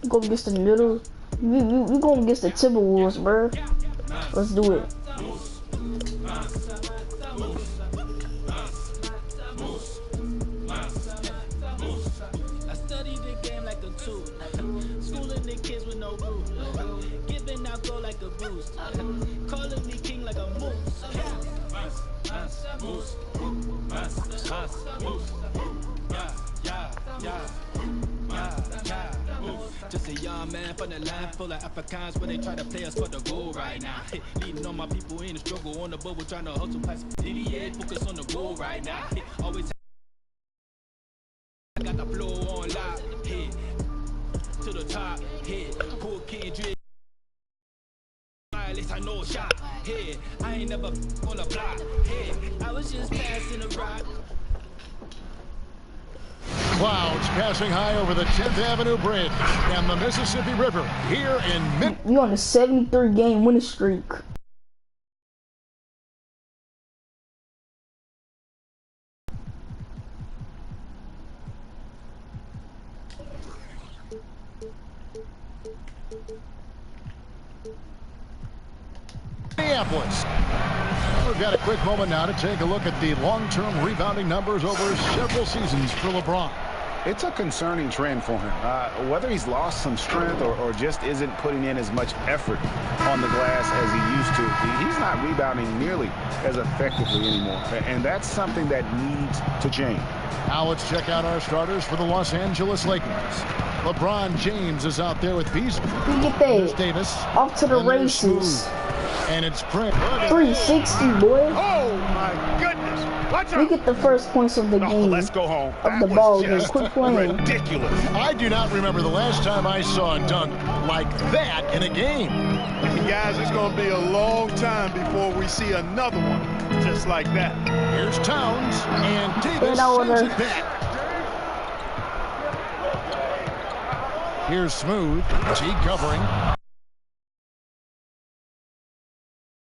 Go against the middle. We going against the Timberwolves, bro. Let's do it. I studied the game like a tool. Schooling the kids with no rules. Giving out go like a boost. Calling me king like a moose. Just a young man from the land full of Africans where they try to play us for the goal right now. Leading all my people in the struggle on the bubble, trying to hustle past idiot. Focus on the goal right now. Always I got the flow on lock. To the top. Poor Kendrick. At least I know a shot. I ain't never on the block. I was just passing the rock. Clouds passing high over the 10th Avenue Bridge and the Mississippi River here in You on a 73-game winning streak. Minneapolis. We've got a quick moment now to take a look at the long-term rebounding numbers over several seasons for LeBron. It's a concerning trend for him. Whether he's lost some strength or just isn't putting in as much effort on the glass as he used to, he's not rebounding nearly as effectively anymore. And that's something that needs to change. Now let's check out our starters for the Los Angeles Lakers. LeBron James is out there with Beasley. Get that. Davis. Off to the races. And it's Prince. 360, boy. Oh, my goodness. Watch out. We get the first points of the game. Let's go home. Of the ball game. Quick playing. Ridiculous. I do not remember the last time I saw a dunk like that in a game. Guys, it's going to be a long time before we see another one just like that. Here's Towns, and Davis sends it back. Here's Smooth. T covering.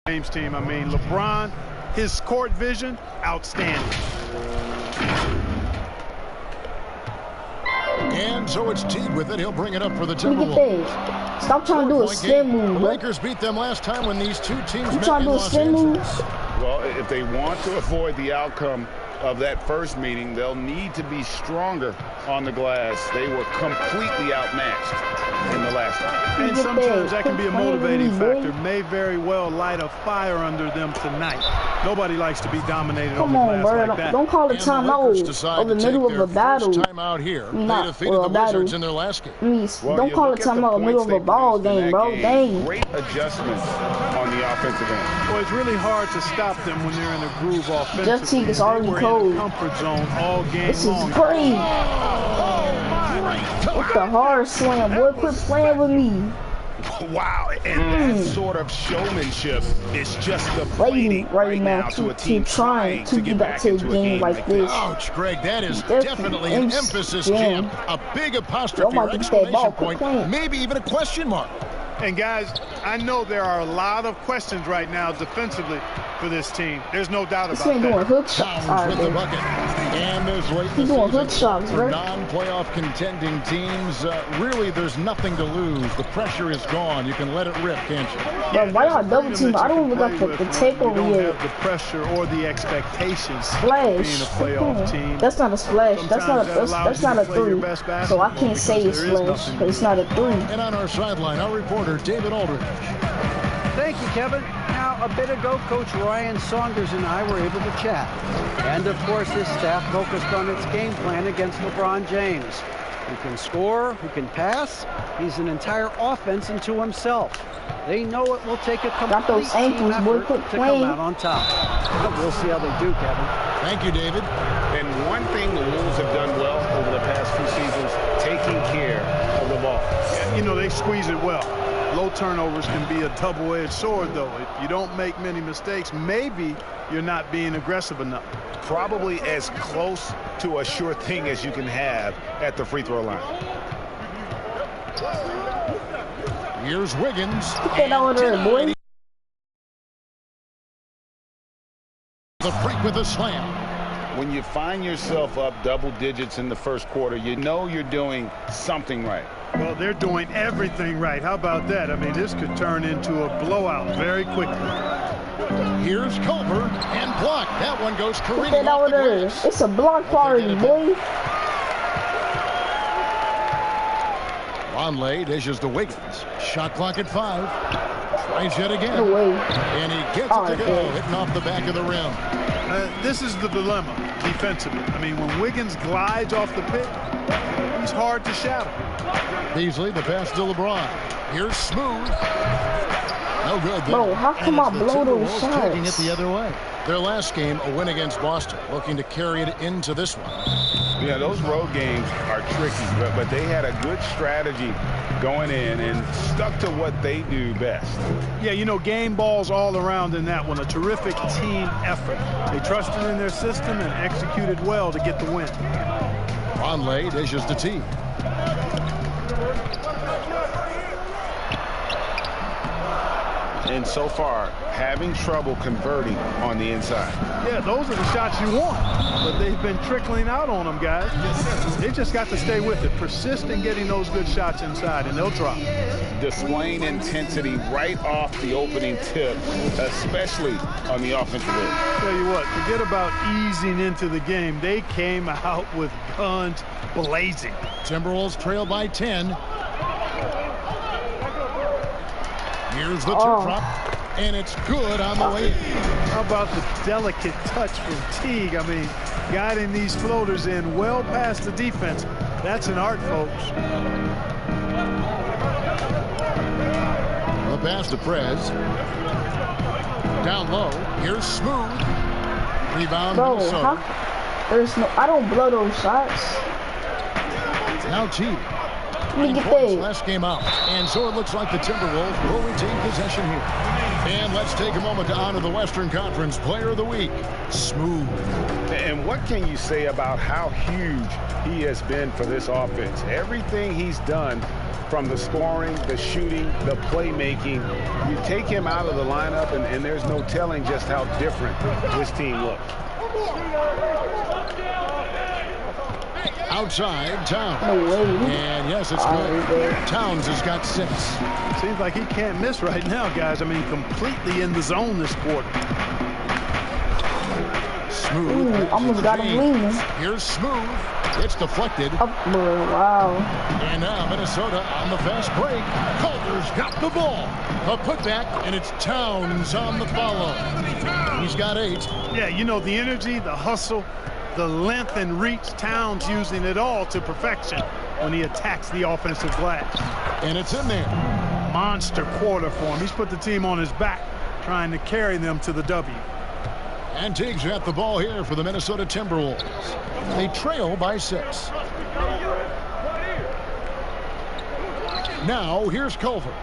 James team, I mean, LeBron, his court vision, outstanding. And so it's Teague with it. He'll bring it up for the Timberwolves. Stop trying to do a spin move. The Lakers beat them last time when these two teams met trying in to do a Los spin Angeles. move? Well, if they want to avoid the outcome of that first meeting, they'll need to be stronger on the glass. They were completely outmatched in the last time. And sometimes that can be a motivating factor. May very well light a fire under them tonight. Nobody likes to be dominated on the glass like that. Don't call it timeout in the middle of a battle. Timeout here. They defeated the Wizards in their last game. Don't call it timeout in the middle of a ball game, bro. Dang. Great adjustments on the offensive end. Well, it's really hard to stop them when they're in a groove offensively. Jeff Teague is already cold. Comfort zone all game this long. Is great. What the hard slam, boy? Quit playing with me. Wow, and that sort of showmanship is just the waiting right now to a team trying to get back to a game like this. Ouch, Greg, that is definitely an emphasis jam. A big apostrophe or exclamation point, maybe even a question mark. And guys, I know there are a lot of questions right now defensively for this team. There's no doubt about that. He's doing hook shots. With the bucket. And there's late He's doing hook shots, bro. Non-playoff contending teams, really, there's nothing to lose. The pressure is gone. You can let it rip, can't you? But why y'all double team? I don't even got the takeover yet. You don't have the pressure or the expectations splash. Being a playoff team. That's not a splash. That's not a three. So I can't say it's splash, but it's not a three. And on our sideline, our reporter David Aldridge. Thank you, Kevin. Now, a bit ago, Coach Ryan Saunders and I were able to chat. And, of course, his staff focused on its game plan against LeBron James. Who can score, who can pass. He's an entire offense unto himself. They know it will take a complete team effort to come out on top. But we'll see how they do, Kevin. Thank you, David. And one thing the Wolves have done well over the past few seasons, taking care of the ball. Yeah, you know, they squeeze it well. Low turnovers can be a double-edged sword, though. If you don't make many mistakes, maybe you're not being aggressive enough. Probably as close to a sure thing as you can have at the free throw line. Here's Wiggins. Get on there, boy. The break with a slam. When you find yourself up double digits in the first quarter, you know you're doing something right. Well, they're doing everything right. How about that? I mean, this could turn into a blowout very quickly. Here's Culver and block. That one goes careening Put that off over the there. glass. It's a block party, boy. Vonleh dishes to Wiggins. Shot clock at 5. Tries yet again. No way. And he gets it to go, hitting off the back of the rim. This is the dilemma defensively. I mean, when Wiggins glides off the pick, he's hard to shadow. Beasley, the pass to LeBron. Here's Smooth. No good there. Bro, how come I And it's the blow those Timberwolves taking it shots? the other way. Their last game, a win against Boston, looking to carry it into this one. Yeah, those road games are tricky, but they had a good strategy going in and stuck to what they do best. Yeah, you know, game balls all around in that one. A terrific team effort. They trusted in their system and executed well to get the win. Vonleh dishes to T. And so far, having trouble converting on the inside. Yeah, those are the shots you want, but they've been trickling out on them, guys. They just got to stay with it. Persist in getting those good shots inside, and they'll drop. Displaying intensity right off the opening tip, especially on the offensive end. Tell you what, forget about easing into the game. They came out with guns blazing. Timberwolves trail by 10. Here's the drop, and it's good on the way in. How about the delicate touch from Teague? I mean, guiding these floaters in well past the defense. That's an art, folks. The pass to Prez. Down low. Here's Smooth. Rebound. Bro, Minnesota. I don't blow those shots. Now Teague. Let me get Points that. last game out. And so it looks like the Timberwolves will retain possession here. And let's take a moment to honor the Western Conference Player of the Week, Smooth. And what can you say about how huge he has been for this offense? Everything he's done, from the scoring, the shooting, the playmaking, you take him out of the lineup, and there's no telling just how different this team looks. Outside, Towns. No way. And yes, it's good. Towns has got 6. Seems like he can't miss right now, guys. I mean, completely in the zone this quarter. Smooth. Ooh, almost got him leaning. Here's Smooth. It's deflected. Wow. And now Minnesota on the fast break. Culver's got the ball. A putback, and it's Towns on the follow. He's got 8. Yeah, you know, the energy, the hustle, the length and reach. Towns using it all to perfection when he attacks the offensive glass. And it's in there. Monster quarter for him. He's put the team on his back, trying to carry them to the W. And Teague's got the ball here for the Minnesota Timberwolves. They trail by 6. Now, here's Culver.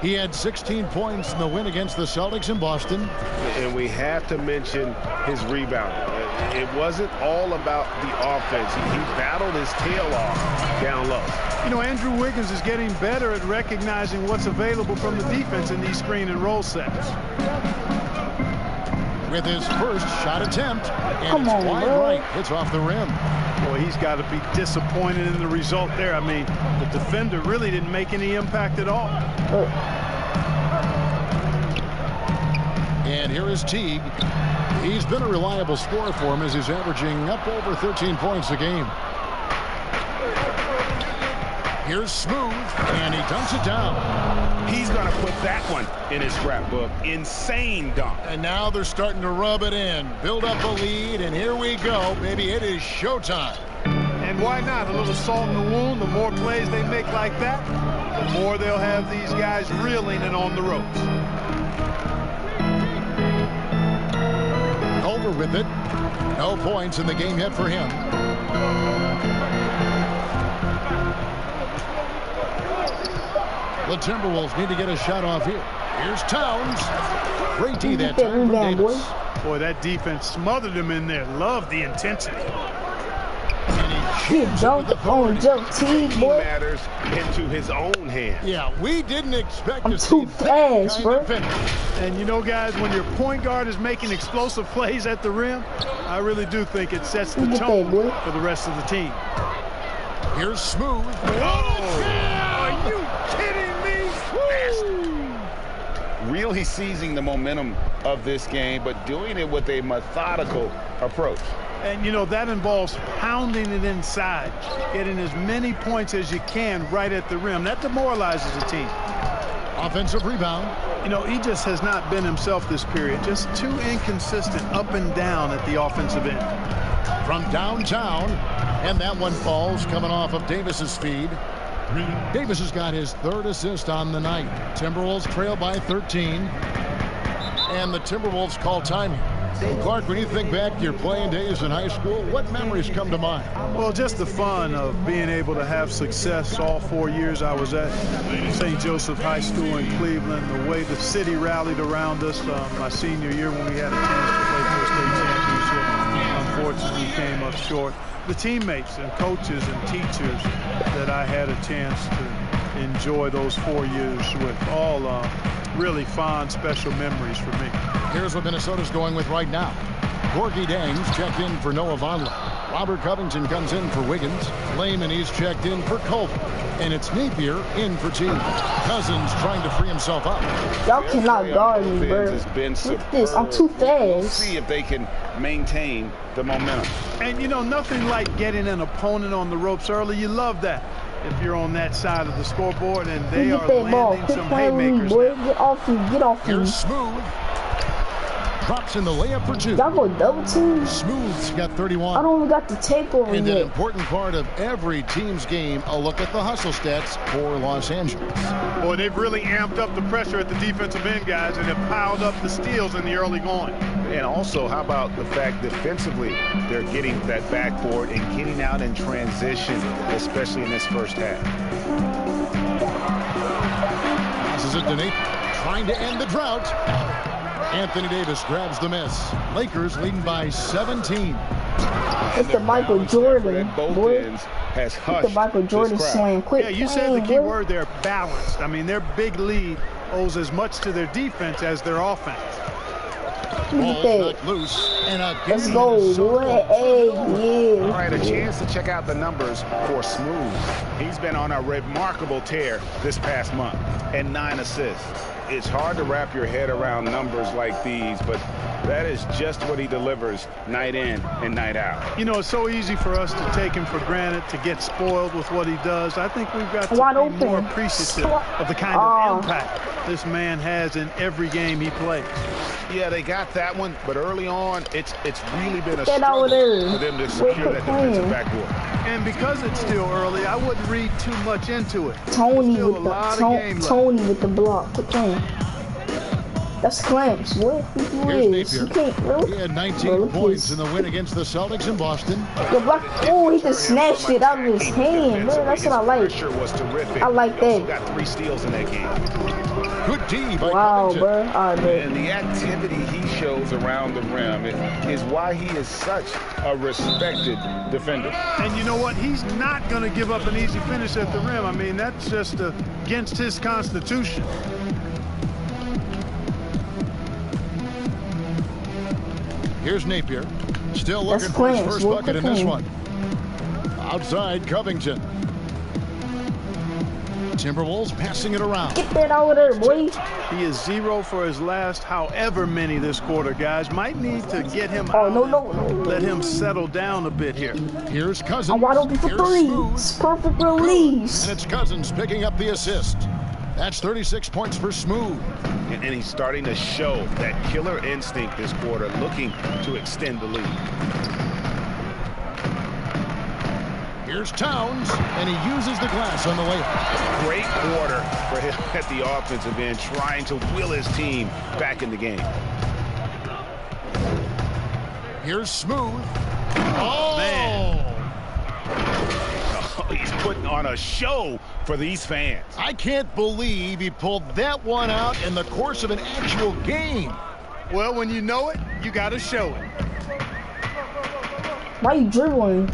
He had 16 points in the win against the Celtics in Boston. And we have to mention his rebounding. It wasn't all about the offense. He battled his tail off down low. You know, Andrew Wiggins is getting better at recognizing what's available from the defense in these screen and roll sets. With his first shot attempt, and Come it's on, wide bro. right. It's off the rim. Boy, he's got to be disappointed in the result there. I mean, the defender really didn't make any impact at all. And here is Teague. He's been a reliable scorer for him as he's averaging up over 13 points a game. Here's Smooth, and he dunks it down. He's going to put that one in his scrapbook. Insane dunk. And now they're starting to rub it in, build up a lead, and here we go. Baby, it is showtime. And why not? A little salt in the wound. The more plays they make like that, the more they'll have these guys reeling and on the ropes. Culver with it. No points in the game yet for him. The Timberwolves need to get a shot off here. Here's Towns. Great D that time from Davis. Boy, that defense smothered him in there. Love the intensity. And he He dunked on Joe T, boy. Matters into his own hands. Yeah, we didn't expect I'm to too see that fast, kind bro. of finish. And you know, guys, when your point guard is making explosive plays at the rim, I really do think it sets the Look at tone that, boy. for the rest of the team. Here's Smooth. Are you kidding me? Really seizing the momentum of this game, but doing it with a methodical approach. And, you know, that involves pounding it inside, getting as many points as you can right at the rim. That demoralizes the team. Offensive rebound. You know, he just has not been himself this period. Just too inconsistent up and down at the offensive end. From downtown, and that one falls coming off of Davis's feed. Davis has got his 3rd assist on the night. Timberwolves trail by 13, and the Timberwolves call timing. Clark, when you think back to your playing days in high school, what memories come to mind? Well, just the fun of being able to have success all 4 years I was at St. Joseph High School in Cleveland, the way the city rallied around us my senior year when we had a chance to play for a state championship. Unfortunately, came up short. The teammates and coaches and teachers that I had a chance to enjoy those 4 years with, all really fond, special memories for me. Here's what Minnesota's going with right now. Gorgie Dangs checked in for Noah Vonleh. Robert Covington comes in for Wiggins. Lehman, he's checked in for Colvin. And it's Napier in for Teague. Cousins trying to free himself up. Y'all cannot guard me, bro. Look at this. I'm too We'll fast. see if they can maintain the momentum. And, you know, nothing like getting an opponent on the ropes early. You love that if you're on that side of the scoreboard, and they Get are that ball. landing Quit some playing with me, haymakers boy. now. Get off me. Get off me. Here's Smooth. Drops in the layup for 2. Y'all go double team. Smooth's got I 31. don't even got the takeover And an yet. important part of every team's game, a look at the hustle stats for Los Angeles. Boy, they've really amped up the pressure at the defensive end, guys, and have piled up the steals in the early going. And also, how about the fact defensively they're getting that backboard and getting out in transition, especially in this first half. Passes it to Nate, trying to end the drought. Anthony Davis grabs the miss. Lakers leading by 17. It's the Michael Jordan, Both boy. ends has It's hushed the Michael Jordan this crowd. slam. Quit Yeah, you said the playing, key boy. word there, balanced. I mean, their big lead owes as much to their defense as their offense. Look Ball's at that. knocked loose. And a Let's game go, in a circle. boy. Hey, All yeah. right, a chance to check out the numbers for Smooth. He's been on a remarkable tear this past month, and 9 assists. It's hard to wrap your head around numbers like these, but that is just what he delivers night in and night out. You know, it's so easy for us to take him for granted, to get spoiled with what he does. I think we've got to Wide be open. more appreciative of the kind Oh. of impact this man has in every game he plays. Yeah, they got that one, but early on, it's really been a Get over struggle there. for them to Wait, secure quit that defensive playing. backboard. And because it's still early, I wouldn't read too much into it. Tony Still with a the lot of game left. Tony with the block. Quit playing. That's clamps, boy. Who Here's is? You Napier. can't really. He had Bro, 19 look at points this. in the win against the Celtics in Boston. The block. Oh, he just snatched it out of his hand, bro. That's what I like. Pressure was terrific. I like He also that. got 3 steals in that game. Good D by Wow, Covington. bro. All right, And man. the activity he shows around the rim is why he is such a respected defender. And you know what? He's not going to give up an easy finish at the rim. I mean, that's just against his constitution. Here's Napier. Still That's looking for his clamps. first Look bucket at in this him. one. Outside Covington. Timberwolves passing it around. Get that over there, boy. He is 0 for his last however many this quarter, guys. Might need to get him Oh, out no, and no, no. let him settle down a bit here. Here's Cousins. I'm wide open for Here's three. Smooth. It's perfect And release. it's Cousins picking up the assist. That's 36 points for Smooth. And he's starting to show that killer instinct this quarter, looking to extend the lead. Here's Towns, and he uses the glass on the layup. Great quarter for him at the offensive end, trying to will his team back in the game. Here's Smooth. Oh, man. He's putting on a show for these fans. I can't believe he pulled that one out in the course of an actual game. Well, when you know it, you got to show it. Why you dribbling?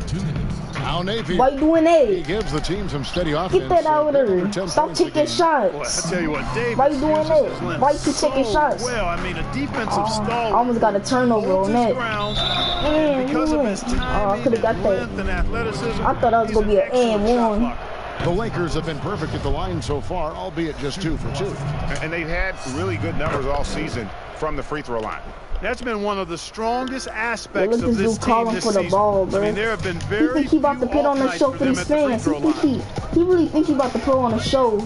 Now Napier. Why you doing He that? gives the team some steady offense. Get that out of They're over there. 10 Stop points a taking game. Boy, I shots. tell you what, Davis Why you doing uses that? his length Why you keep taking so shots? well. I mean, a defensive I stalwart. almost got a turnover holds on his that. ground, and because of his I timing could have got and that. length and athleticism, I thought that was he's gonna be an excellent shot and one. blocker. The Lakers have been perfect at the line so far, albeit just 2 for 2. And they've had really good numbers all season from the free throw line. That's been one of the strongest Yeah, aspects look of at this this dude team calling this for the season. ball, I bro. mean, there have been He very think he about to few put on the off show nights for them these at the free fans. throw line. He really think he about to put on a show.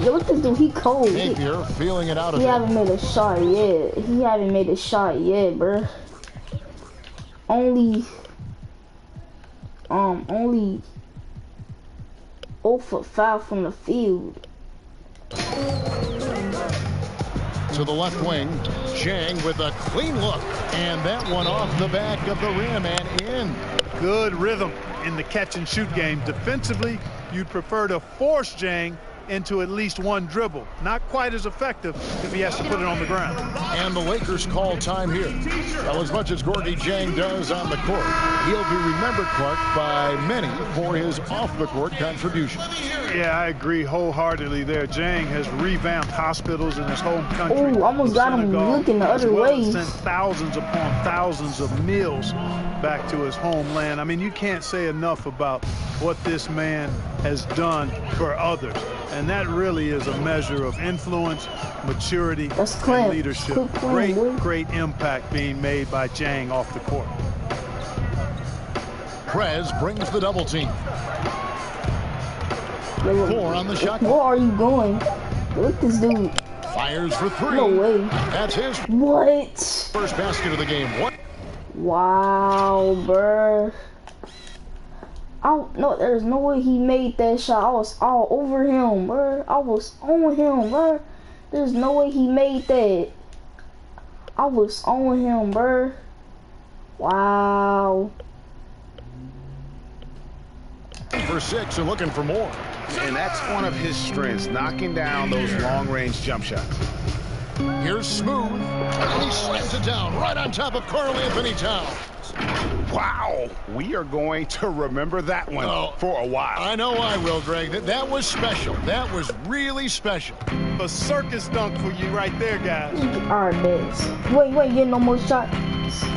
Yo, look at this dude. He cold. Napier feeling it out of He it. haven't made a shot yet. He haven't made a shot yet, bro. Only 0 for 5 from the field. To the left wing, Chang with a clean look, and that one off the back of the rim and in. Good rhythm in the catch and shoot game. Defensively, you'd prefer to force Jang into at least one dribble. Not quite as effective if he has to put it on the ground. And the Lakers call time here. Well, as much as Gorgui Dieng does on the court, he'll be remembered, Clark, by many for his off-the-court contribution. Yeah, I agree wholeheartedly there. Jang has revamped hospitals in his home country. Ooh, almost got him Senegal, looking the as other well way. as sent thousands upon thousands of meals back to his homeland. I mean, you can't say enough about what this man has done for others. And that really is a measure of influence, maturity, That's and Clint. leadership. Good plan, boy. Great impact being made by Jang off the court. Prez brings the double team. Yo, 4 on the shot where clock. are you going? Look at this dude. Fires for 3. No way. That's his What? first basket of the game. What? Wow, bruh. No, there's no way he made that shot. I was all over him, bruh. I was on him, bruh. There's no way he made that. I was on him, bruh. Wow. For 6 and looking for more. And that's one of his strengths, knocking down those long-range jump shots. Here's Smooth, and he slams it down right on top of Karl Anthony Towns. Wow, we are going to remember that one for a while. I know I will, Greg. That was special. That was really special. A circus dunk for you right there, guys. Alright, Biz. You ain't getting no more shots.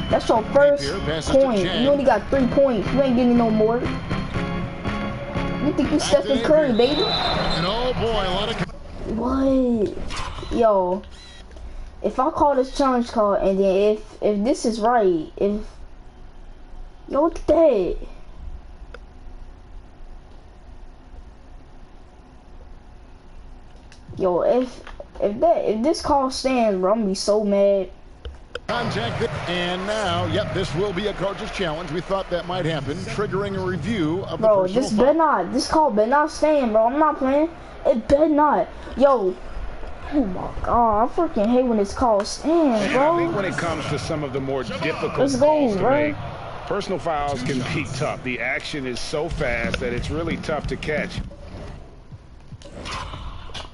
That's your first Napier passes to point. Chang. You only got 3 points. You ain't getting no more. You think you Stephen Curry, baby? And oh boy, a lot of... What? Yo, if I call this challenge call and then if this is right, yo, look at that. Yo, if this call stands, bro, I'm gonna be so mad. Contact, and now, yep, this will be a coach's challenge. We thought that might happen, triggering a review of the Bro, personal this foul. better not. This call better not stand, bro. I'm not playing. It better not. Yo. Oh my god, I freaking hate when this call stands, And bro. I think when it comes to some of the more difficult Let's go, calls to bro. make, personal fouls can be tough. The action is so fast that it's really tough to catch.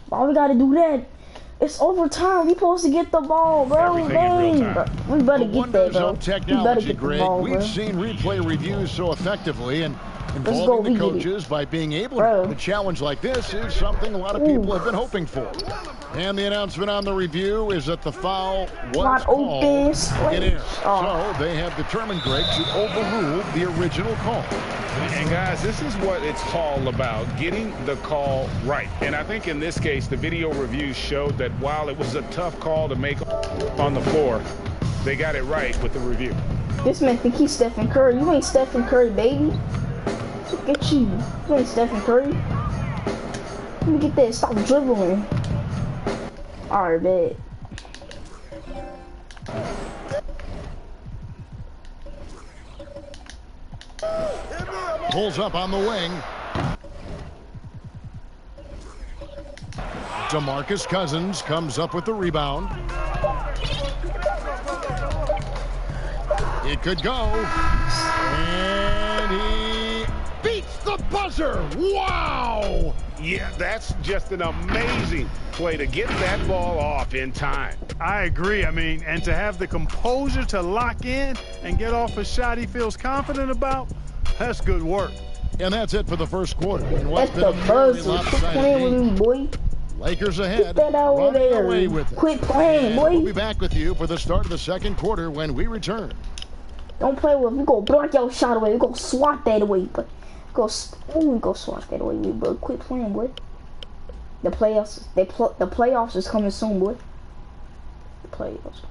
Why we gotta do that? It's overtime. We supposed to get the ball, bro. Everything in real Dang. time. We better The get wonders that, bro. of We better technology, get the Greg. ball, We've bro. seen replay reviews so effectively, and go, involving we the get it. coaches by being able Bro. to. A challenge like this is something a lot of people have been hoping for. And the announcement on the review is that the foul was Not called open, in switch. air. Oh. So they have determined, Greg, to overrule the original call. And guys, this is what it's all about, getting the call right. And I think in this case, the video review showed that while it was a tough call to make on the floor, they got it right with the review. This man think he's Stephen Curry. You ain't Stephen Curry, baby. Look at you. You ain't Stephen Curry. Let me get that. Stop dribbling. Alright, bet. Pulls up on the wing. DeMarcus Cousins comes up with the rebound. It could go. And he beats the buzzer. Wow! Yeah, that's just an amazing play to get that ball off in time. I agree. I mean, and to have the composure to lock in and get off a shot he feels confident about, that's good work. And that's it for the first quarter. And what's That's been the a very buzzer. Quit lopsided playing with game. me, boy. Lakers Get ahead, that out of running away there. with it. Quit playing, And boy. we'll be back with you for the start of the second quarter when we return. Don't play with me. We gonna block your shot away. We gonna swat that away, but we go swat that away, bro. Quit playing, boy. The playoffs, the playoffs is coming soon, boy. The playoffs.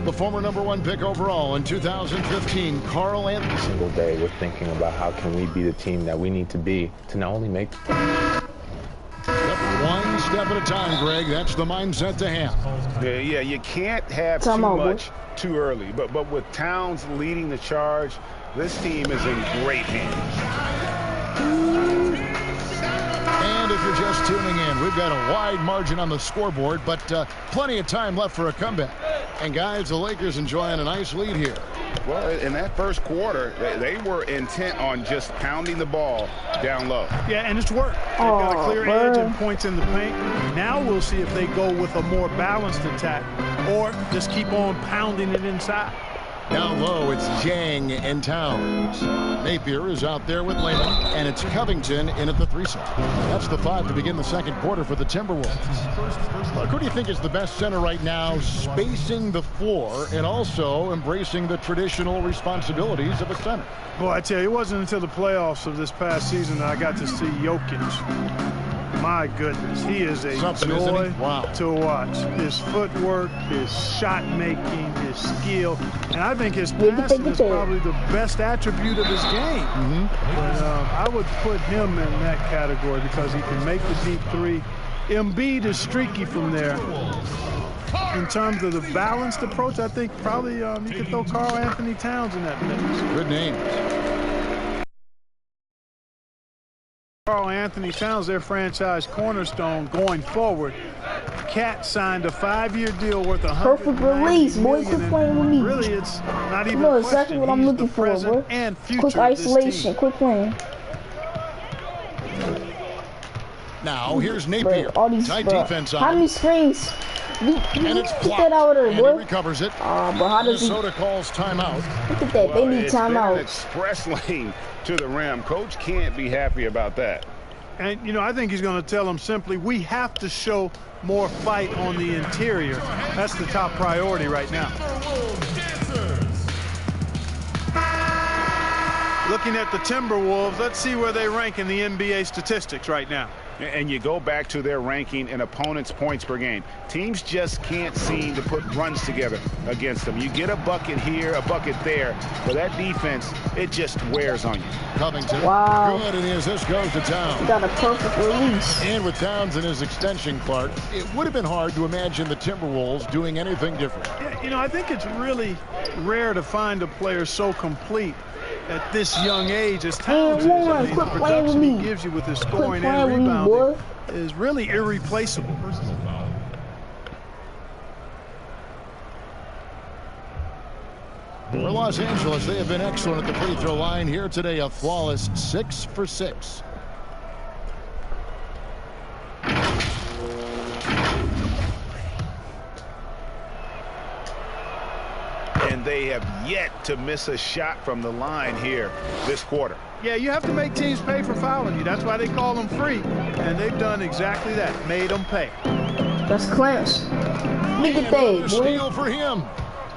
The former #1 pick overall in 2015, Carl Anthony. Single day we're thinking about how can we be the team that we need to be to not only make One step at a time, Greg. That's the mindset to have. Yeah, you can't have too much too early. But with Towns leading the charge, this team is in great hands. And if you're just tuning in, we've got a wide margin on the scoreboard, but plenty of time left for a comeback. And guys, the Lakers enjoying a nice lead here. Well, in that first quarter, they were intent on just pounding the ball down low. Yeah, and it's worked. They've got a clear edge and points in the paint. Now we'll see if they go with a more balanced attack or just keep on pounding it inside. Down low, it's Jang and Towns. Napier is out there with Lehman, and it's Covington in at the 3 spot. That's the 5 to begin the second quarter for the Timberwolves. Look, who do you think is the best center right now, spacing the floor and also embracing the traditional responsibilities of a center? Boy, I tell you, it wasn't until the playoffs of this past season that I got to see Jokic. My goodness, he is a joy to watch. His footwork, his shot making, his skill, and I think his passing is probably the best attribute of his game. But I would put him in that category because he can make the deep three. Embiid is streaky from there. In terms of the balanced approach, I think probably you could throw Karl Anthony Towns in that mix. Good name. Karl Anthony Towns, their franchise cornerstone going forward. Cat signed a 5-year deal worth $190 perfect release, boy. Quit playing with me. Really, it's not even. You know exactly what I'm looking for, bro. Quick isolation. Quit playing. Now here's Napier. Bro, all these, tight bro. defense on. How many screens? And it's Get that out of there, boy. He recovers it. But how does Minnesota calls timeout. Look at that. They need timeout. Express lane to the rim. Coach can't be happy about that. And, you know, I think he's going to tell them simply, we have to show more fight on the interior. That's the top priority right now. Looking at the Timberwolves, let's see where they rank in the NBA statistics right now. And you go back to their ranking in opponents' points per game. Teams just can't seem to put runs together against them. You get a bucket here, a bucket there, but that defense, it just wears on you. Covington. Wow. Good, and the assist goes to Towns. Got a perfect release. And with Towns in his extension, Clark, it would have been hard to imagine the Timberwolves doing anything different. Yeah, you know, I think it's really rare to find a player so complete at this young age as Towns is. I mean, the production he gives you with his scoring and rebounding is really irreplaceable. For Los Angeles, they have been excellent at the free throw line here today. A flawless 6 for 6. And they have yet to miss a shot from the line here this quarter. Yeah, you have to make teams pay for fouling you. That's why they call them free. And they've done exactly that, made them pay. That's clamps. Look at that, boy. Steal for him.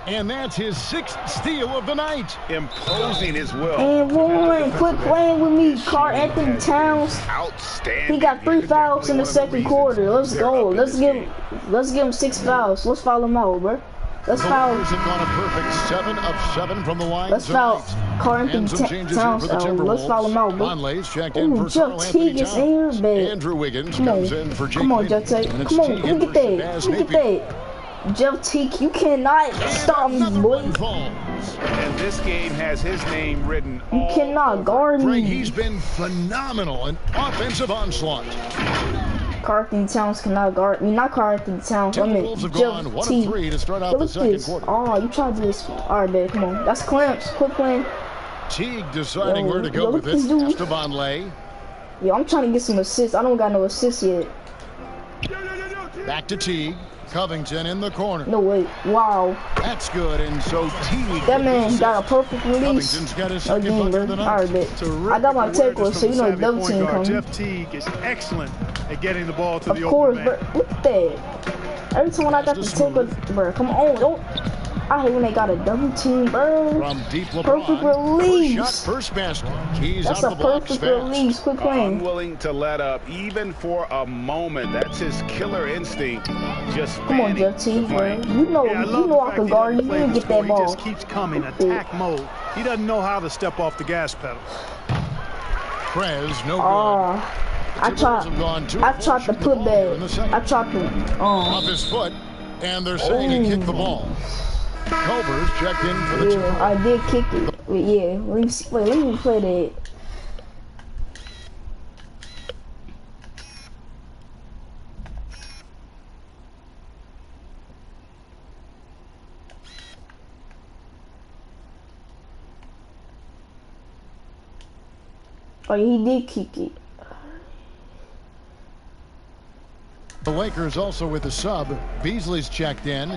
And that's his 6th steal of the night. Imposing his will. And one, quit playing with me, Karl Anthony Towns. Outstanding. He got 3 fouls in the second quarter. Let's go. Let's give him 6 fouls. Let's foul him out, bro. Let's foul. The Lakers have gone a perfect 7 of 7 from the line. Let's foul Karl Anthony Towns out. Let's foul him out, bro. Conley's checked in for Jeff Karl Anthony Teague is in here, Towns. babe. Andrew Wiggins Come comes on. in for Jake Come on, Wiggins. Jeff Teague. And it's Come on, Teague in look at for that. Shabazz Look at Napier. that. Jeff Teague, you cannot stop me, boy. And this game has his name written You all cannot guard me. Greg, he's been phenomenal in offensive onslaught. Karl Anthony Towns cannot guard me. Not Karl Anthony Towns. I mean, Timberwolves have gone Jeff 1 of Teague. 3 to start out Look the at second this. quarter. Oh, you trying to do this. All right, babe, come on. That's clamps. Quit playing. Teague deciding Yo, where to go yo, with look this. at this dude. Esteban Lay. Yo, I'm trying to get some assists. I don't got no assists yet. Back to Teague. Covington in the corner. No way. Wow. That's good. And so Teague. That man got a perfect release. Covington's got his second Again, bucket bro. of the night. All right, bet. I got my tackle, so you know the double team coming. Jeff Teague is excellent at getting the ball to the Of course, open bro. man. Look at that. Every time when I got the tackle, bro, come on. Don't. I hate when they got a double team, bro. From deep LeBron. Perfect release. First shot, first basket. He's That's out a the blocks perfect fast. release. Quick playing. Unwilling to let up, even for a moment. That's his killer instinct. Just Come on, Jeff Teague, bro. You know I can guard you. You can get that ball. He just keeps coming, attack mode. He doesn't know how to step off the gas pedal. Prez, no good. I tried to put that. I tried to. Off his foot, and they're saying he kicked the ball. Culver's checked in for the Yeah, I did kick it. Yeah, let me see. Wait, let me play that. Oh, he did kick it. The Lakers also with the sub. Beasley's checked in.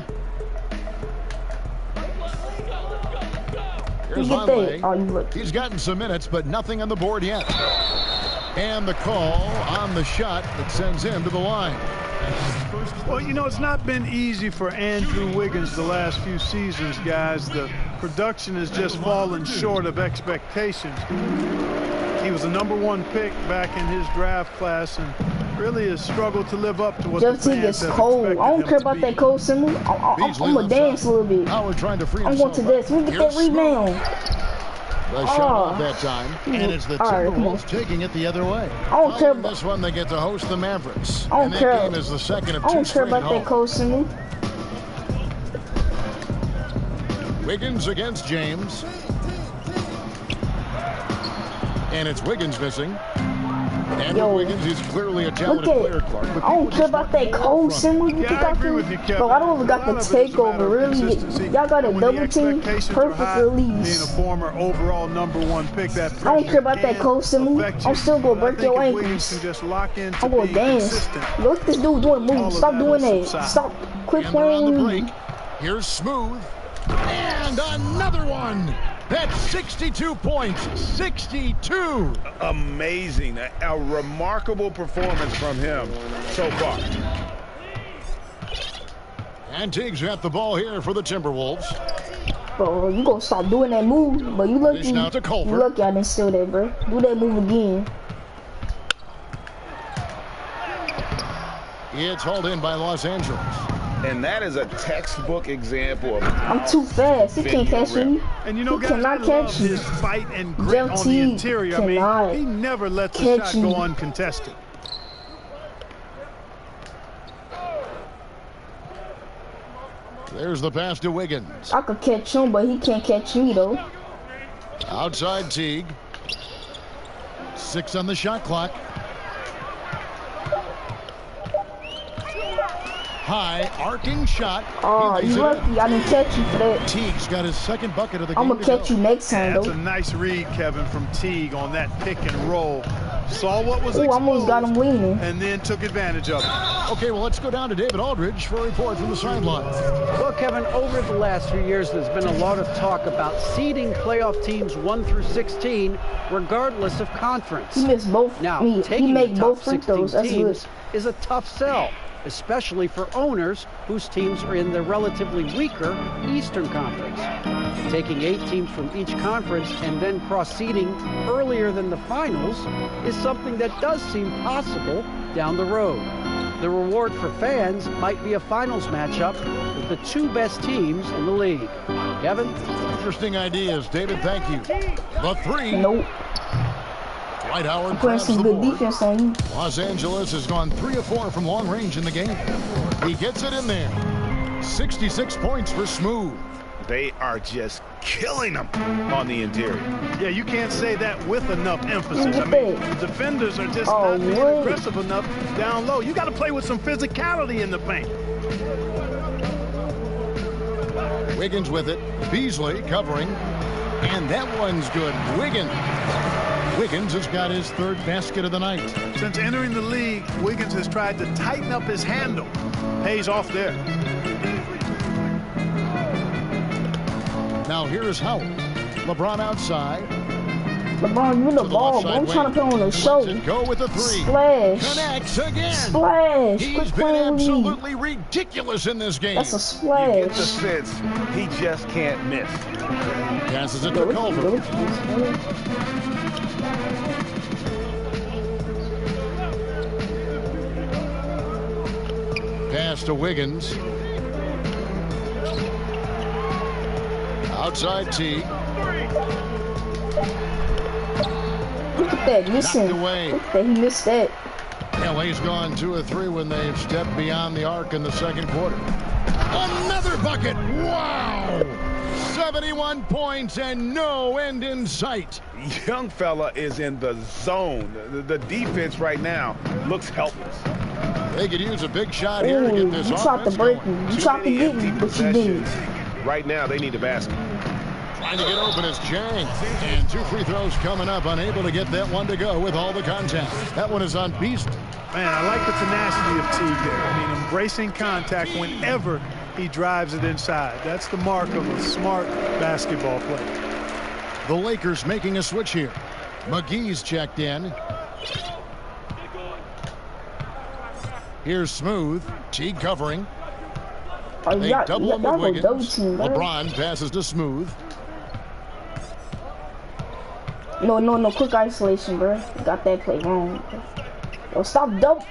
Here's Vonleh. Oh, He's gotten some minutes, but nothing on the board yet. And the call on the shot that sends him to the line. Well, you know, it's not been easy for Andrew Wiggins the last few seasons, guys. The production has just fallen short of expectations. He was a #1 pick back in his draft class and really has struggled to live up to what Jeff the Teague fans is have cold. I expected don't him care to about be. that cold symbol. I'm gonna dance a little bit. Howard trying to free I'm going to this. Let me get that rebound. The shot off that time. And it's the Timberwolves taking it the other way. I don't care In about. this one, they get to host the Mavericks. I don't And that care. game is the second of I two don't care straight about that home. cold symbol. Wiggins against James. And it's Wiggins missing. And Yo, Wiggins is clearly a Look talented at player, it. Clark. but I don't people care just about want that more cold from symbol. You Yeah, think I I agree can? with you, Kevin. Bro, I don't even got A the lot of it is a matter takeover. of Really, consistency. y'all got a When the double team. expectations are Perfect high, release. Being a former overall #1 pick, that I don't care about that can cold symbol. affect you. I'm still gonna But break I think your if Wiggins ankles. can just lock into I'm gonna being dance. consistent. Look at this dude doing moves. All of Stop that doing will that. subside. Stop. Quit And they're on the playing. break. Here's Smooth. And another one. That's 62 points. 62. Amazing. A remarkable performance from him so far. And Teague's got the ball here for the Timberwolves. Bro, you gonna stop doing that move. But you lucky. Dish now to Culver. You lucky I didn't steal that, bro. Do that move again. It's hauled in by Los Angeles. And that is a textbook example of I'm too fast. He can't catch me. And you know, He guys, I cannot love catch you. his fight and grit Jeff on the Teague interior. I cannot mean, he never lets the catch shot go you. uncontested. There's the pass to Wiggins. I could catch him, but he can't catch me though. Outside Teague. 6 on the shot clock. High arcing shot. Oh, He lays you it in. lucky I didn't catch you for that. Teague's got his second bucket of the game. I'm gonna catch you next time That's a though. nice read, Kevin, from Teague on that pick and roll. Saw what was Ooh, I exposed almost got him leaning. and then took advantage of it. Okay, well, let's go down to David Aldridge for a report from the sideline. Well, Kevin, over the last few years, there's been a lot of talk about seeding playoff teams 1 through 16, regardless of conference. He missed both. Now, he taking made the both top free 16 throws. That's good. teams is a tough sell, especially for owners whose teams are in the relatively weaker Eastern Conference. Taking 8 teams from each conference and then cross-seeding earlier than the finals is something that does seem possible down the road. The reward for fans might be a finals matchup with the 2 best teams in the league. Kevin? Interesting ideas, David. Thank you. The 3. Nope. Dwight Howard Putting grabs some the good board. defense on you. Los Angeles has gone 3 of 4 from long range in the game. He gets it in there. 66 points for Smooth. They are just killing them on the interior. Yeah, you can't say that with enough emphasis. Look I at mean, that. the defenders are just Oh, not being what? aggressive enough down low. You got to play with some physicality in the paint. Wiggins with it. Beasley covering. And that one's good. Wiggins. Wiggins has got his third basket of the night. Since entering the league, Wiggins has tried to tighten up his handle. Pays off there. Now here's Howard. LeBron outside. LeBron, you the ball, bro. I'm trying to put on a show. Go with the three. Splash. Connects again. Splash. He's been absolutely ridiculous in this game. That's a splash. You get the sense he just can't miss. Passes it to Culver. Pass to Wiggins. Outside T. Look at that, missing. Look at that, he missed that. LA's gone 2 of 3 when they've stepped beyond the arc in the second quarter. Another bucket! Wow! 71 points and no end in sight. Young fella is in the zone. The defense right now looks helpless. They could use a big shot here to get this offense going. You tried to break me. You tried to get me, but you didn't. Right now, they need a basket. Trying to get open is Chang. And 2 free throws coming up. Unable to get that one to go with all the contact. That one is on Beast. Man, I like the tenacity of Teague there. I mean, embracing contact whenever he drives it inside. That's the mark of a smart basketball player. The Lakers making a switch here. McGee's checked in. Here's Smooth. Teague covering. They double him with Wiggins. LeBron passes to Smooth. No, quick isolation, bro. Got that play wrong. Yo, stop double.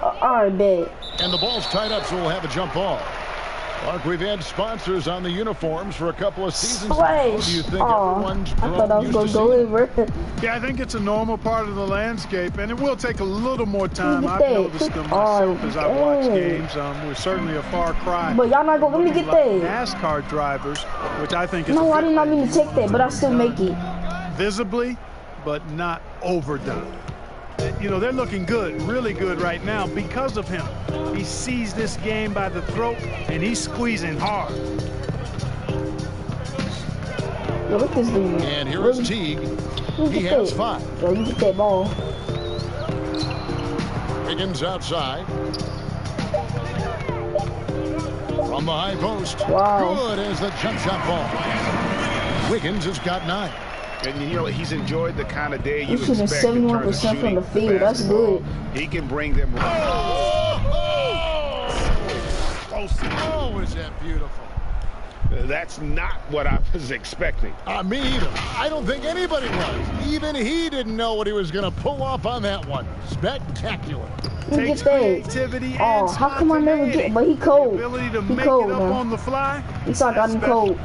All right, bet. And the ball's tied up, so we'll have a jump ball. Mark, we've had sponsors on the uniforms for a couple of seasons. Splash. Do you think everyone's I thought I was going to go in, bro. Yeah, I think it's a normal part of the landscape, and it will take a little more time. I've noticed them myself as I watch games. We're certainly a far cry. But y'all not going to let me get that. NASCAR drivers, which I think is no, I did not mean to take that, but I still make it. Visibly, but not overdone. You know, they're looking good, really good right now because of him. He sees this game by the throat, and he's squeezing hard. Yo, look at this dude. And here is Teague. He has 5. Yo, you get that ball. Wiggins outside. From the high post. Wow. Good as the jump shot ball. Wiggins has got 9. And you know, he's enjoyed the kind of day you expect. He's shooting 71% from the field. That's good. He can bring them. Oh, is that beautiful? That's not what I was expecting. Me either. I don't think anybody was. Even he didn't know what he was going to pull off on that one. Spectacular. Takes creativity and how come I never get? But he cold. The ability to he make cold, it up on the fly. It's like I got him cold.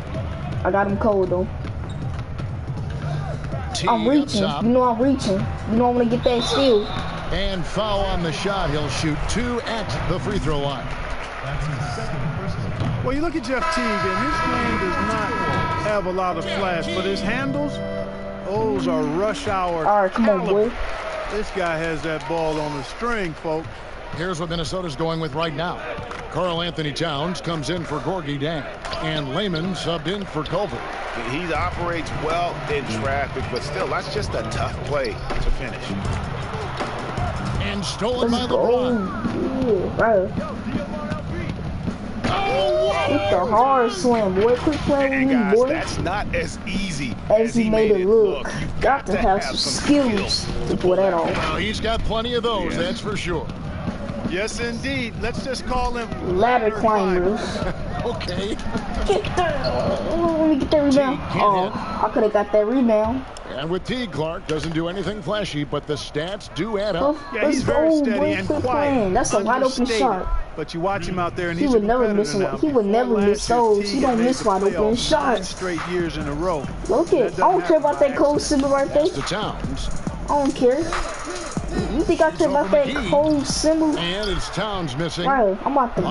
I got him cold though. I'm reaching. You know I'm reaching. You know I'm gonna get that steal. And foul on the shot. He'll shoot 2 at the free throw line. Well, you look at Jeff Teague, and his game does not have a lot of flash, but his handles, those are rush hour. All right, come on, boy. This guy has that ball on the string, folks. Here's what Minnesota's going with right now. Karl Anthony Towns comes in for Gorgui Dieng, and Layman subbed in for Culver. He operates well in traffic, but still, that's just a tough play to finish. And stolen by LeBron. Yeah, right. It's the hard slam, boy. Quit playing with me, boy. That's not as easy as he made it look. You've got to have some skills to pull that off. Well, he's got plenty of those, that's for sure. Yes, indeed. Let's just call him ladder climbers. Okay. Get that. Let me get that rebound. Oh, I could have got that rebound. And with Teague, Clark doesn't do anything flashy, but the stats do add up. Yeah, he's very steady and quiet. That's a wide open shot. But you watch him out there, and he would never miss. He would never miss those. He don't miss wide open shots. Straight years in a row. Look at. I don't care about that cold symbol right there. The Towns. I don't care. You think I care about that cold symbol? And it's Towns missing. Right, I'm about to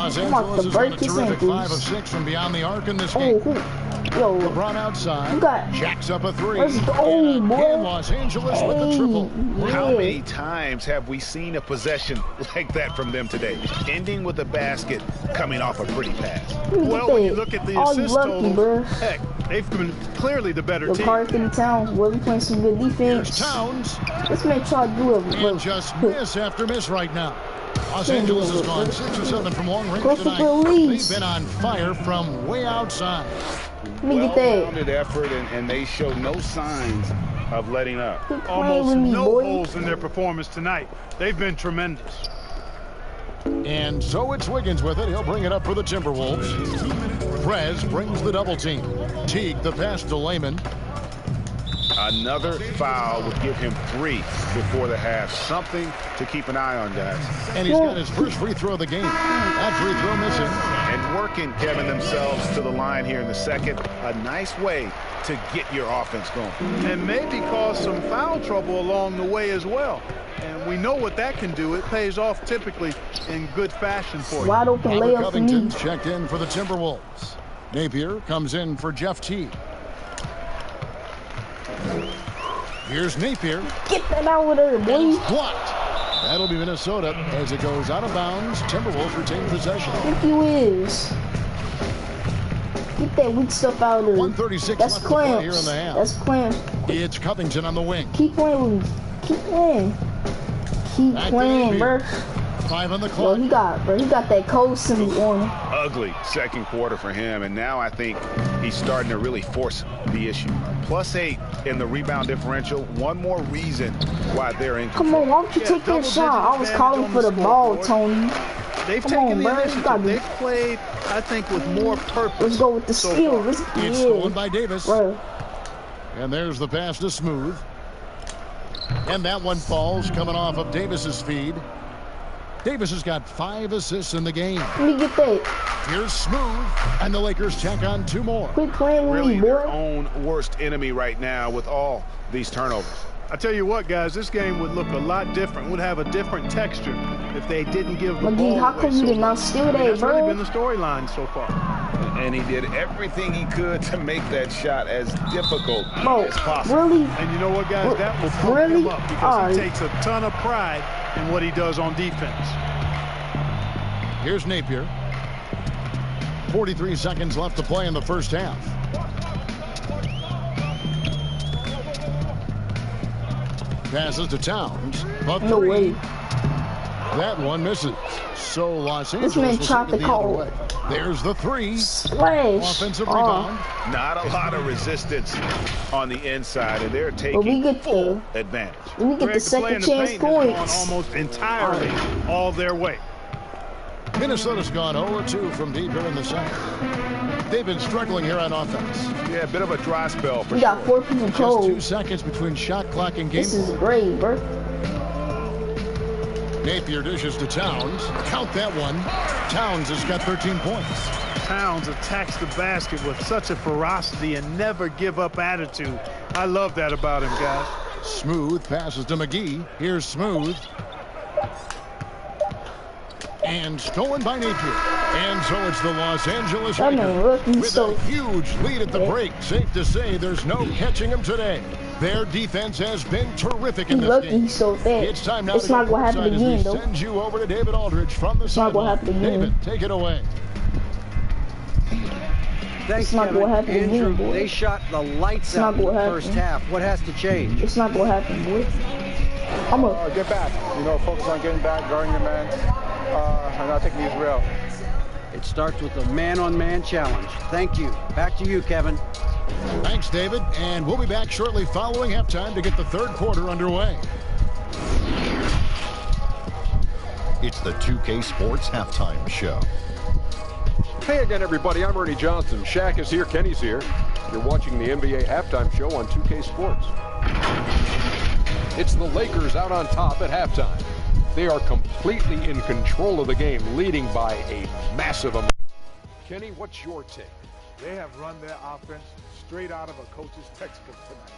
break his ankles. 5 of 6 from beyond the arc in this game. Yo, LeBron outside. you got. Jacks up a three. Let's go, boy. And Los Angeles with the triple. Yeah. How many times have we seen a possession like that from them today? Ending with a basket, coming off a pretty pass. Well, when you look at the assist lucky, total, bro. heck, they've been clearly the better Yo, team. Carl Anthony Towns wasn't playing some good Here's defense. Towns. This man tried to do it. And just miss after miss right now. Los Angeles has gone 6 or 7 from long range tonight. They've been on fire from way outside. Let me get that. Well-rounded effort, and they show no signs of letting up. Quit playing Almost with me, no boy. holes in their performance tonight. They've been tremendous. And so it's Wiggins with it. He'll bring it up for the Timberwolves. Prez brings the double team. Teague the pass to Layman. Another foul would give him 3 before the half. Something to keep an eye on, guys. And he's got his first free throw of the game. That free throw missing. And working, Kevin, themselves to the line here in the second. A nice way to get your offense going. And maybe cause some foul trouble along the way as well. And we know what that can do. It pays off typically in good fashion for you. Wide open Robert layup for me. Covington's checked in for the Timberwolves. Napier comes in for Jeff Teague. Here's Napier. Get that out of there, boy. Blocked. That'll be Minnesota as it goes out of bounds. Timberwolves retain possession. Think you is. Get that weak stuff out of there. 136 That's left to play here in clamps. the half. That's clamps. It's Covington on the wing. Keep playing with me. Keep playing. Keep Back to playing, Napier. bro. 5 on the Yo, clock. he got that cold symbol on him. Ugly second quarter for him, and now I think he's starting to really force the issue. +8 in the rebound differential. One more reason why they're in control. Come on, why don't you take that shot? I was calling for the ball, Tony. They've Come taken on, the bro. You initiative. gotta be- They've played, I think, with more purpose. Let's go with the so skill. far. It's Yeah, stolen by Davis. bro. And there's the pass to Smooth. And that one falls coming off of Davis's feed. Davis has got 5 assists in the game. Let me get that. Here's Smooth. And the Lakers tack on 2 more. Quit playing with Really me, their boy. own worst enemy right now with all these turnovers. I tell you what, guys, this game would look a lot different, would have a different texture if they didn't give the McGee, ball how away come you so did not much. steal I mean, that, that's really bro? been the storyline so far. And he did everything he could to make that shot as difficult Bro, as possible. really? And you know what, guys? That will pump Really? him up because Alright. he takes a ton of pride in what he does on defense. Here's Napier. 43 seconds left to play in the first half. Passes to Towns. But No way. that one misses. So Los This Angeles man will tried take it to the other call. way. There's the 3. Splash. Offensive Oh, rebound. Not a lot of resistance on the inside, and they're we taking get full advantage. we get the Greg, play second in the chance paint has gone points. almost entirely all their way. Minnesota's gone 0-2 from deep here in the second. They've been struggling here on offense. Yeah, a bit of a dry spell for We sure. got 4 people Just 2 cold. seconds between shot clock and game. This is great, bro. Napier dishes to Towns. Count that one. Towns has got 13 points. Towns attacks the basket with such a ferocity and never give up attitude. I love that about him, guys. Smooth passes to McGee. Here's Smooth. And stolen by Napier. And so it's the Los Angeles That man Lakers rookie with so a huge lead at the break. Safe to say there's no catching them today. Their defense has been terrific in He this lucky game. he's so fat. It's time now It's to go not gonna happen courtside as again, we though. send you over to David Aldridge from the It's not gonna sideline. happen again. David, take it away. Thanks, It's not Kevin. gonna happen Andrew, again, boy. they shot the lights It's out not in the gonna first happen. half. What has to change? It's not gonna happen, boy. I'm a Get back. You know, focus on getting back, guarding your man, and not taking these real. It starts with a man-on-man challenge. Thank you. Back to you, Kevin. Thanks, David. And we'll be back shortly following halftime to get the third quarter underway. It's the 2K Sports Halftime Show. Hey again, everybody. I'm Ernie Johnson. Shaq is here. Kenny's here. You're watching the NBA Halftime Show on 2K Sports. It's the Lakers out on top at halftime. They are completely in control of the game, leading by a massive amount. Kenny, what's your take? They have run their offense straight out of a coach's textbook tonight.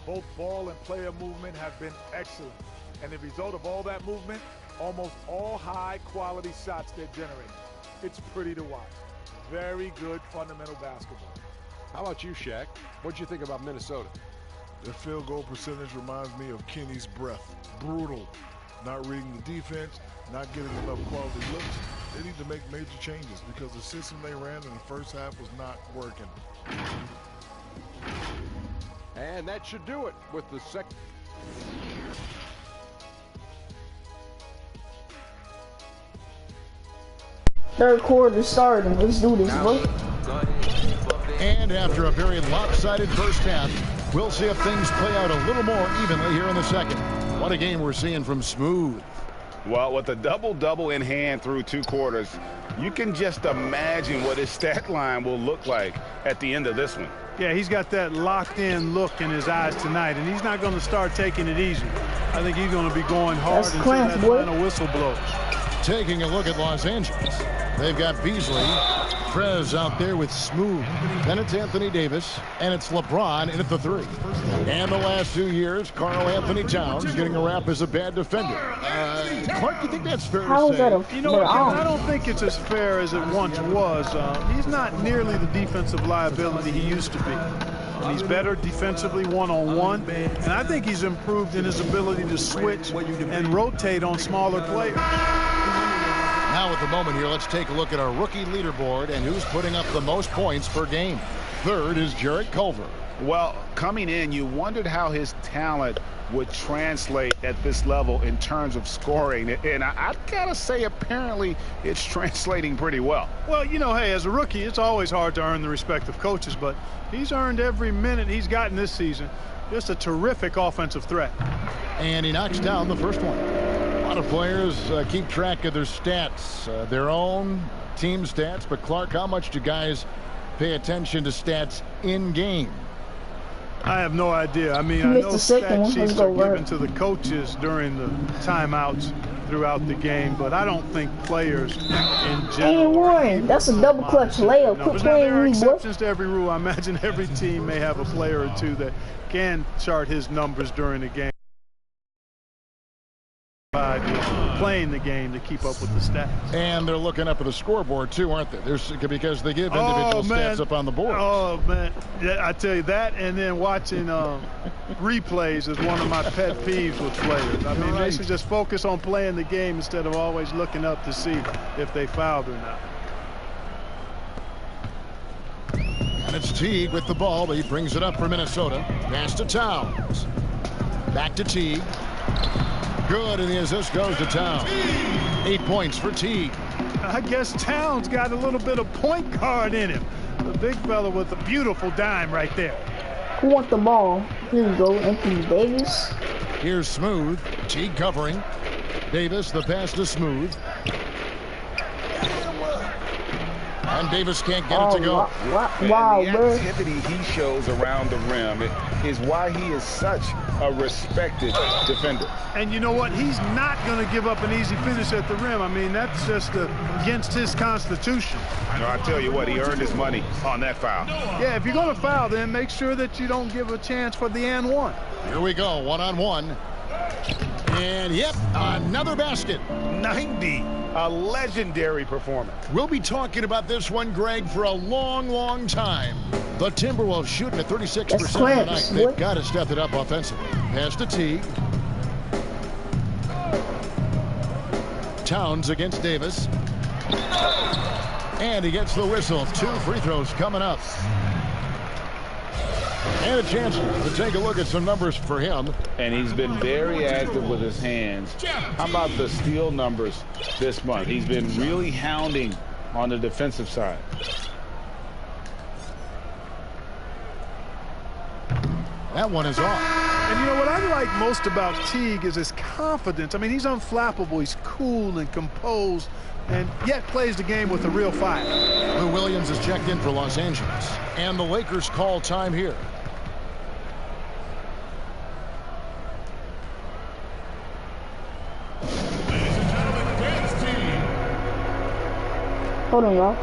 Both ball and player movement have been excellent. And the result of all that movement, almost all high-quality shots they're generating. It's pretty to watch. Very good fundamental basketball. How about you, Shaq? What'd you think about Minnesota? Their field goal percentage reminds me of Kenny's breath. Brutal. Not reading the defense, not getting enough quality looks. They need to make major changes because the system they ran in the first half was not working. And that should do it with the second. Third quarter starting. Let's do this, bro. And after a very lopsided first half, we'll see if things play out a little more evenly here in the second. What a game we're seeing from Smooth. Well, with a double-double in hand through 2 quarters, you can just imagine what his stat line will look like at the end of this one. Yeah, he's got that locked-in look in his eyes tonight, and he's not going to start taking it easy. I think he's going to be going hard until that final whistle blows. Taking a look at Los Angeles. They've got Beasley, Prez out there with Smooth. Then it's Anthony Davis, and it's LeBron in at the 3. And the last 2 years, Karl Anthony Towns getting a rap as a bad defender. Clark, you think that's fair to say? You know what, I don't think it's as fair as it once was. He's not nearly the defensive liability he used to be. And he's better defensively one-on-one, and I think he's improved in his ability to switch and rotate on smaller players. Now at the moment here, let's take a look at our rookie leaderboard and who's putting up the most points per game. Third is Jarrett Culver. Well, coming in, you wondered how his talent would translate at this level in terms of scoring. And I gotta say, apparently, it's translating pretty well. Well, you know, hey, as a rookie, it's always hard to earn the respect of coaches, but he's earned every minute he's gotten this season. Just a terrific offensive threat. And he knocks down the first one. A lot of players keep track of their stats, their own team stats. But Clark, how much do guys pay attention to stats in game? I have no idea. I mean, I know stat sheets are given to the coaches during the timeouts throughout the game, but I don't think players in general. And that's a double clutch layup. No, but there are exceptions to every rule. I imagine every team may have a player or two that can chart his numbers during the game by playing the game to keep up with the stats. And they're looking up at the scoreboard too, aren't they? Because they give individual stats up on the board. Oh man, yeah, I tell you that, and then watching replays is one of my pet peeves with players. I mean, they should just focus on playing the game instead of always looking up to see if they fouled or not. And it's Teague with the ball, but he brings it up for Minnesota. Pass to Towns. Back to Teague. Good, and the assist goes to Towns. 8 points for Teague. I guess Towns got a little bit of point guard in him. The big fella with a beautiful dime right there. Who wants the ball? Here we go, Anthony Davis. Here's Smooth. Teague covering. Davis, the pass to Smooth. And Davis can't get it to go. Wow, and the activity he shows around the rim is why he is such a respected defender. And you know what? He's not going to give up an easy finish at the rim. I mean, that's just against his constitution. No, I tell you what, he earned his money on that foul. Yeah, if you're going to foul, then make sure that you don't give a chance for the and one. Here we go, one-on-one. And yep, another basket. 90, a legendary performance. We'll be talking about this one, Greg, for a long, long time. The Timberwolves shooting at 36% tonight. They've got to step it up offensively. Pass to Teague. Towns against Davis. And he gets the whistle. 2 free throws coming up. And a chance to take a look at some numbers for him. And he's been very active with his hands. How about the steal numbers this month? He's been really hounding on the defensive side. That one is off. And you know what I like most about Teague is his confidence. I mean, he's unflappable. He's cool and composed, and yet plays the game with a real fire. Lou Williams is checked in for Los Angeles, and the Lakers call time here. Ladies and gentlemen, the dance team. Hold on, y'all.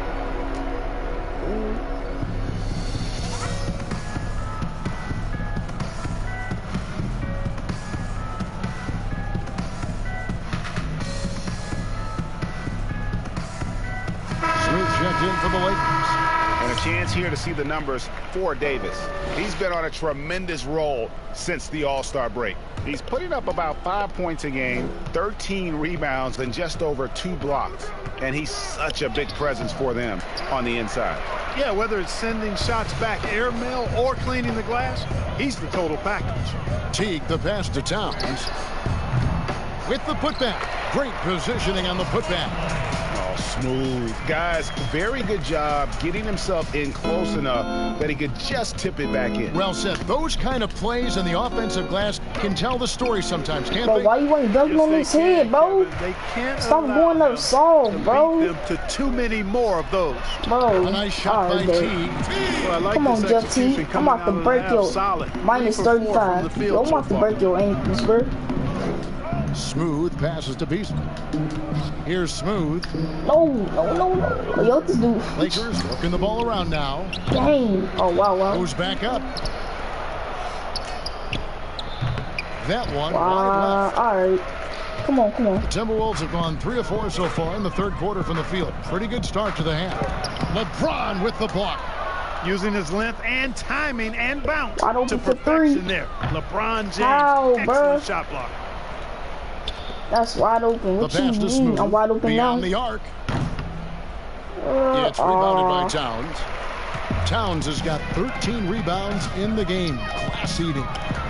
Smooth checked in for the Lakers. And a chance here to see the numbers for Davis. He's been on a tremendous roll since the All-Star break. He's putting up about 5 points a game, 13 rebounds, and just over 2 blocks. And he's such a big presence for them on the inside. Yeah, whether it's sending shots back airmail or cleaning the glass, he's the total package. Teague the pass to Towns. With the putback. Great positioning on the putback. Oh, smooth. Guys, very good job getting himself in close enough that he could just tip it back in. Well said. Those kind of plays in the offensive glass can tell the story sometimes, can't bro, they? Why you ain't dunking on his head, bro? They can't stop going up soft, bro. Beat them to too many more of those. Bro, a nice shot by Teague. Well, like come on, Jeff Teague. I'm about to break your minus 35. Yo, I'm about to break your ankles, bro. Smooth passes to Beasley. Here's Smooth. No. Yo, this dude. Lakers working the ball around now. Dang. Oh, wow. Goes back up. That one. Wow. All right. Come on. The Timberwolves have gone 3 of 4 so far in the third quarter from the field. Pretty good start to the half. LeBron with the block. Using his length and timing and bounce wide open to for perfection 3. there. LeBron James, excellent bro. shot block. That's wide open. What you mean? Smooth. I'm wide open Beyond now. the arc. It's rebounded by Towns. Towns has got 13 rebounds in the game. Class-eating.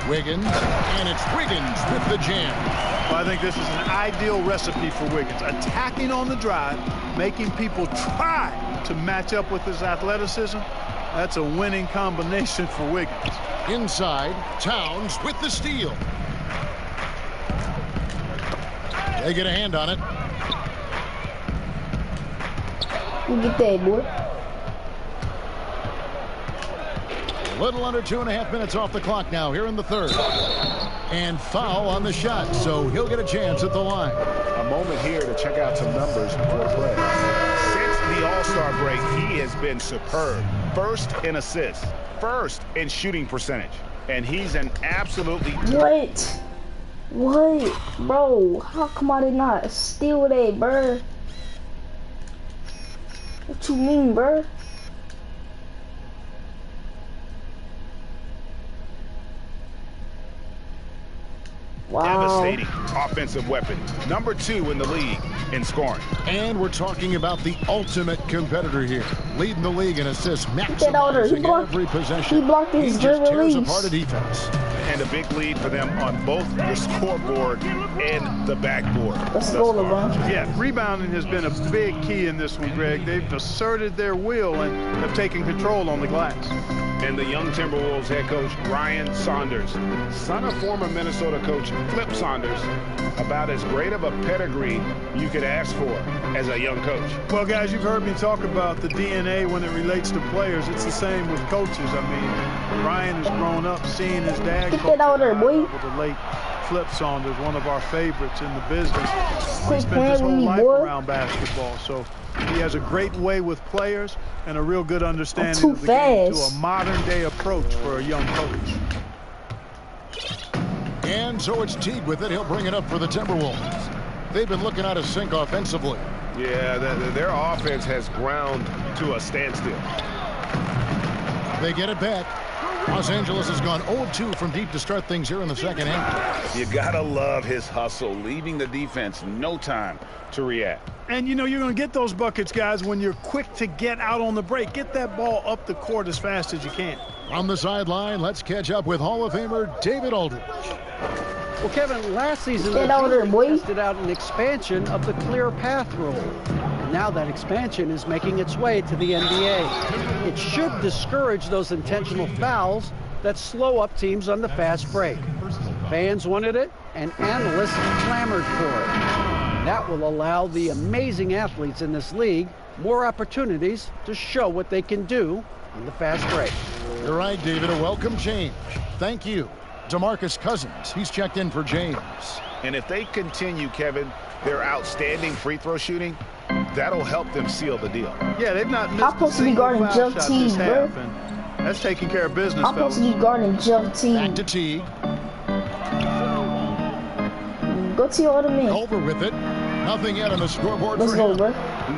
Wiggins, and it's Wiggins with the jam. Well, I think this is an ideal recipe for Wiggins. Attacking on the drive, making people try to match up with his athleticism. That's a winning combination for Wiggins. Inside, Towns with the steal. They get a hand on it. You get that, boy. A little under 2.5 minutes off the clock now here in the third. And foul on the shot, so he'll get a chance at the line. A moment here to check out some numbers for play. Since the All-Star break, he has been superb. First in assists, first in shooting percentage. And he's an absolutely... What? Bro, how come I did not steal that, bro? What you mean, bro? Wow. Devastating offensive weapon. Number 2 in the league in scoring. And we're talking about the ultimate competitor here. Leading the league in assists, maximizing every possession. He blocked his He just tears release. apart a defense. And a big lead for them on both the scoreboard and the backboard. Let's go, LeBron. Yeah, rebounding has been a big key in this one, Greg. They've asserted their will and have taken control on the glass. And the young Timberwolves head coach, Ryan Saunders, son of former Minnesota coach Flip Saunders, about as great of a pedigree you could ask for as a young coach. Well, guys, you've heard me talk about the DNA when it relates to players. It's the same with coaches. I mean, Ryan has grown up seeing his dad Get that out there, boy. With the late Flip Saunders, one of our favorites in the business. Quit He spent his whole playing, life boy. around basketball, so he has a great way with players and a real good understanding of the game to a modern-day approach for a young coach. And so it's Teague with it. He'll bring it up for the Timberwolves. They've been looking out of sync offensively. Yeah, their offense has ground to a standstill. They get it back. Los Angeles has gone 0-2 from deep to start things here in the second half. You gotta love his hustle, leaving the defense no time to react. And, you know, you're going to get those buckets, guys, when you're quick to get out on the break. Get that ball up the court as fast as you can. On the sideline, let's catch up with Hall of Famer David Aldridge. Well, Kevin, last season Get out there, boy. tested out an expansion of the clear path rule. Now that expansion is making its way to the NBA. It should discourage those intentional fouls that slow up teams on the fast break. Fans wanted it, and analysts clamored for it. That will allow the amazing athletes in this league more opportunities to show what they can do on the fast break. You're right, David. A welcome change. Thank you. DeMarcus Cousins, he's checked in for James. And if they continue, Kevin, their outstanding free throw shooting, that'll help them seal the deal. Yeah, they've not missed I'm supposed to be guarding Jeff Teague, bro. That's taking care of business, I'm supposed to be guarding Jeff Teague. Back to Teague. Go to your other man. Over with it. Nothing yet on the scoreboard Let's for go, him. bro.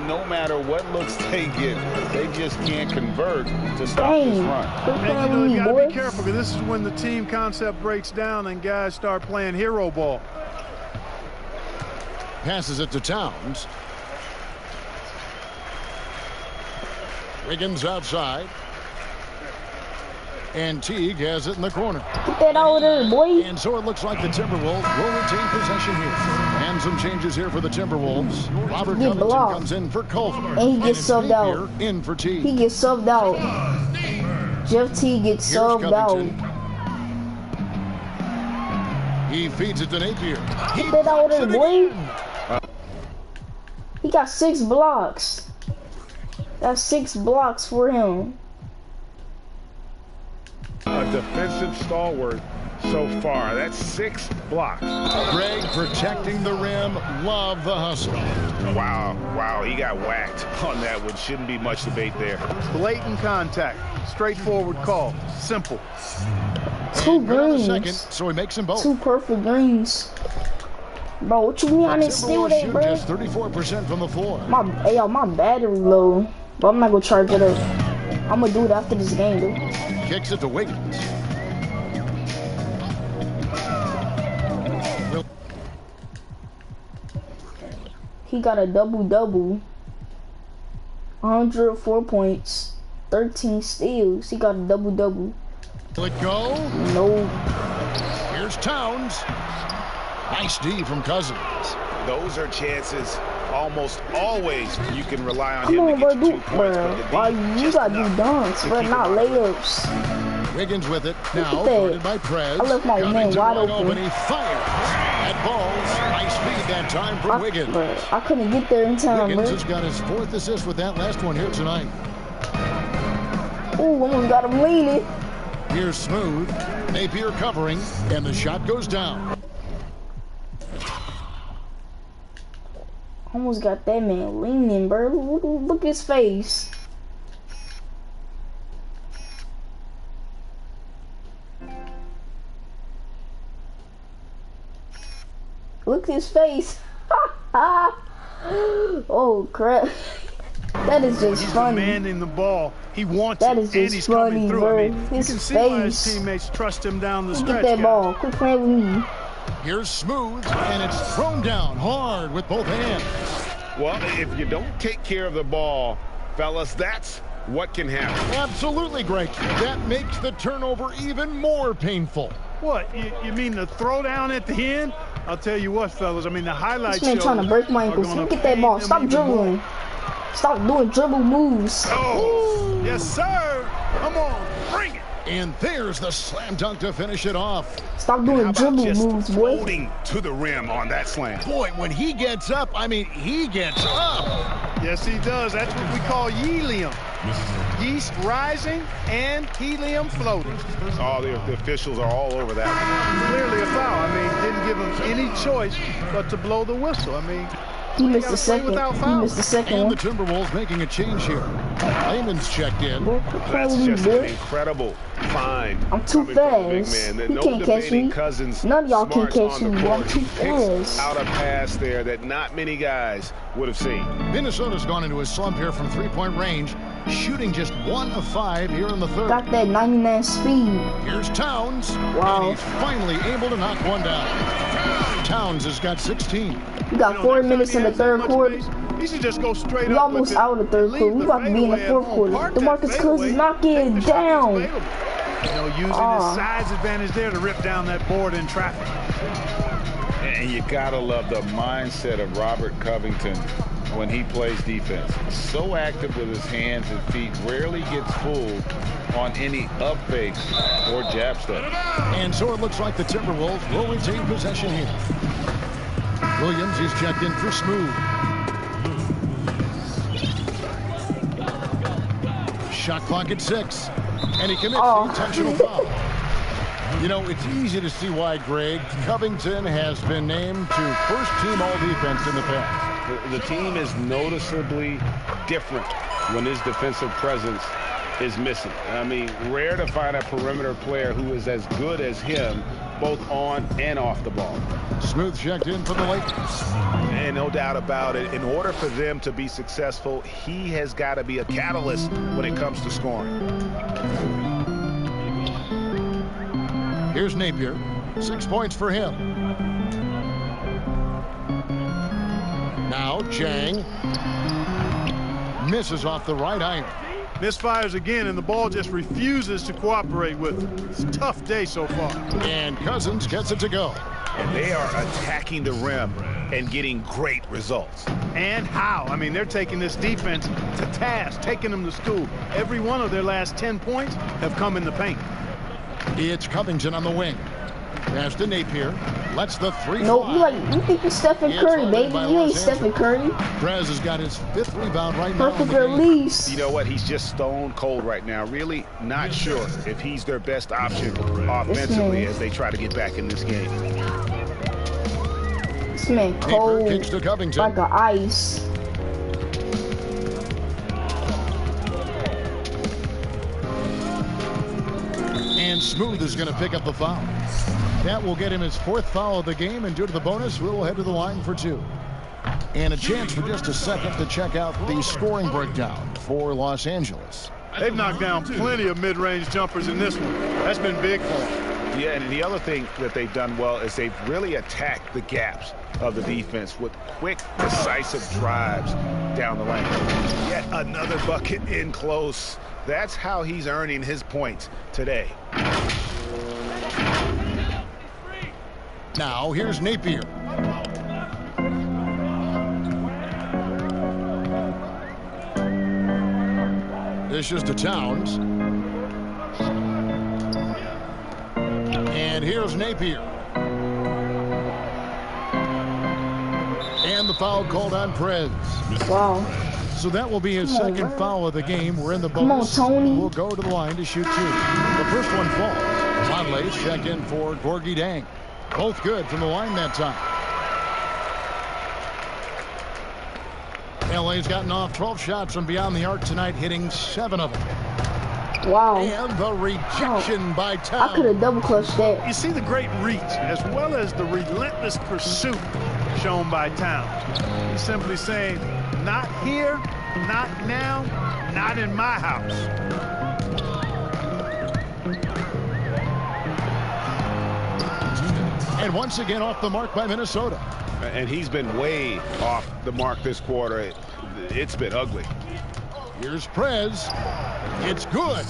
No matter what looks they get, they just can't convert to stop this run. And you got to be careful, because this is when the team concept breaks down and guys start playing hero ball. Passes it to Towns. Wiggins outside. And Teague has it in the corner. Get that out there, boy. And so it looks like the Timberwolves will retain possession here. And some changes here for the Timberwolves. Robert Covington comes in for Culver. And he gets subbed out. In for Teague. He gets subbed out. Jeff Teague gets subbed out. He feeds it to Napier. Get that out there, boy. He got 6 blocks. That's 6 blocks for him. A defensive stalwart so far. That's 6 blocks. Greg protecting the rim. Love the hustle. Wow, he got whacked on that one. Shouldn't be much debate there. Blatant contact. Straightforward call. Simple. 2 greens. Second, so he makes them both. 2 perfect greens. Bro, what you mean I didn't steal that, bro? Just 34% from the floor. My battery low. But I'm not gonna charge it up. I'm gonna do it after this game, dude. Kicks it to Wiggins. He got a double-double. 104 points. 13 steals. He got a double-double. Will it go? No. Here's Towns. Nice D from Cousins. Those are chances almost always you can rely on Come him on, to bro, get you 2 points. Why you gotta do dunks, bro, not layups. Wiggins with it. Now Look at guarded that. by Prez. I left my man wide open. He fires. That ball's nice speed that time for Wiggins. Bro, I couldn't get there in time, Wiggins bro. has got his 4th assist with that last one here tonight. Ooh, almost got him leaning. Here's Smooth. Napier covering, and the shot goes down. Almost got that man leaning, bro. Look at his face. Look at his face. Oh crap. That is just He's funny. demanding the ball. He wants That it, is and just he's funny, coming through. bro. I mean, you His can see why his face. teammates trust him down the Get stretch. that guys. ball. Quit playing with me. Here's Smooth, and it's thrown down hard with both hands. Well, if you don't take care of the ball, fellas, that's what can happen. Absolutely, Greg. That makes the turnover even more painful. What, you mean the throwdown at the end? I'll tell you what, fellas, I mean, the highlights This man trying to break my ankles. Look at that ball. Stop dribbling. Stop doing dribble moves. Oh, yes, sir. Come on, bring it. And there's the slam dunk to finish it off. Stop doing dribble just moves, boy. floating to the rim on that slam. Boy, when he gets up, I mean, he gets up. Yes, he does. That's what we call helium. Yeast rising and helium floating. Oh, the officials are all over that. Clearly a foul. I mean, didn't give him any choice but to blow the whistle. I mean, He missed the second. He missed the second And one. the Timberwolves making a change here. Layman's checked in. Boy, quit playing That's with me, just an boy. incredible find. I'm too coming from the big fast. man. You No can't catch debating me. Cousins' None of y'all can smarts catch on the me, boy. I'm court. too He picks fast. out a pass there that not many guys would have seen. Minnesota's gone into a slump here from three-point range, shooting just 1 of 5 here in the third. Got that 99 speed. Here's Towns. Wow. And he's finally able to knock one down. Towns has got 16. We got 4 minutes in the third quarter. He should just go straight We up almost with it. out of the third quarter. We about to be in the fourth quarter. DeMarcus Cousins knocking it down. You know, using his size advantage there to rip down that board in traffic. And you gotta love the mindset of Robert Covington when he plays defense. So active with his hands and feet, rarely gets fooled on any up fakes or jab stuff. And so it looks like the Timberwolves will retain possession here. Williams is checked in for Smooth. Shot clock at 6. And he commits the intentional foul. You know, it's easy to see why, Greg. Covington has been named to first-team all-defense in the past. The team is noticeably different when his defensive presence is missing. I mean, rare to find a perimeter player who is as good as him both on and off the ball. Smooth checked in for the Lakers. And no doubt about it, in order for them to be successful, he has got to be a catalyst when it comes to scoring. Here's Napier. 6 points for him. Now Jang misses off the right iron. Misfires again, and the ball just refuses to cooperate with it. It's a tough day so far. And Cousins gets it to go. And they are attacking the rim and getting great results. And how? I mean, they're taking this defense to task, taking them to school. Every one of their last 10 points have come in the paint. It's Covington on the wing. Pass to Napier. Lets the three No, fly. you think you're Stephen Curry, baby. You ain't Stephen Curry. Perez has got his 5th rebound right now. Perfect release. You know what? He's just stone cold right now. Really not sure if he's their best option offensively as they try to get back in this game. This man cold kicks to Covington. like an ice. And Smooth is going to pick up the foul. That will get him his 4th foul of the game, and due to the bonus, we'll head to the line for 2. And a chance for just a second to check out the scoring breakdown for Los Angeles. They've knocked down plenty of mid-range jumpers in this one. That's been big for them. Yeah, and the other thing that they've done well is they've really attacked the gaps of the defense with quick, decisive drives down the lane. Yet another bucket in close. That's how he's earning his points today. Now, here's Napier. Dishes to Towns. And here's Napier. And the foul called on Perez. Wow. So that will be his second foul of the game. We're in the bonus. Come on, Tony. We'll go to the line to shoot 2. The first one falls. Conley's check in for Gorgui Dieng. Both good from the line that time. LA's gotten off 12 shots from beyond the arc tonight, hitting 7 of them. Wow. And the rejection by Towns. I could have double clutched that. You see the great reach as well as the relentless pursuit shown by Towns. He's simply saying, not here, not now, not in my house. And once again off the mark by Minnesota. And he's been way off the mark this quarter. It's been ugly. Here's Perez. It's good.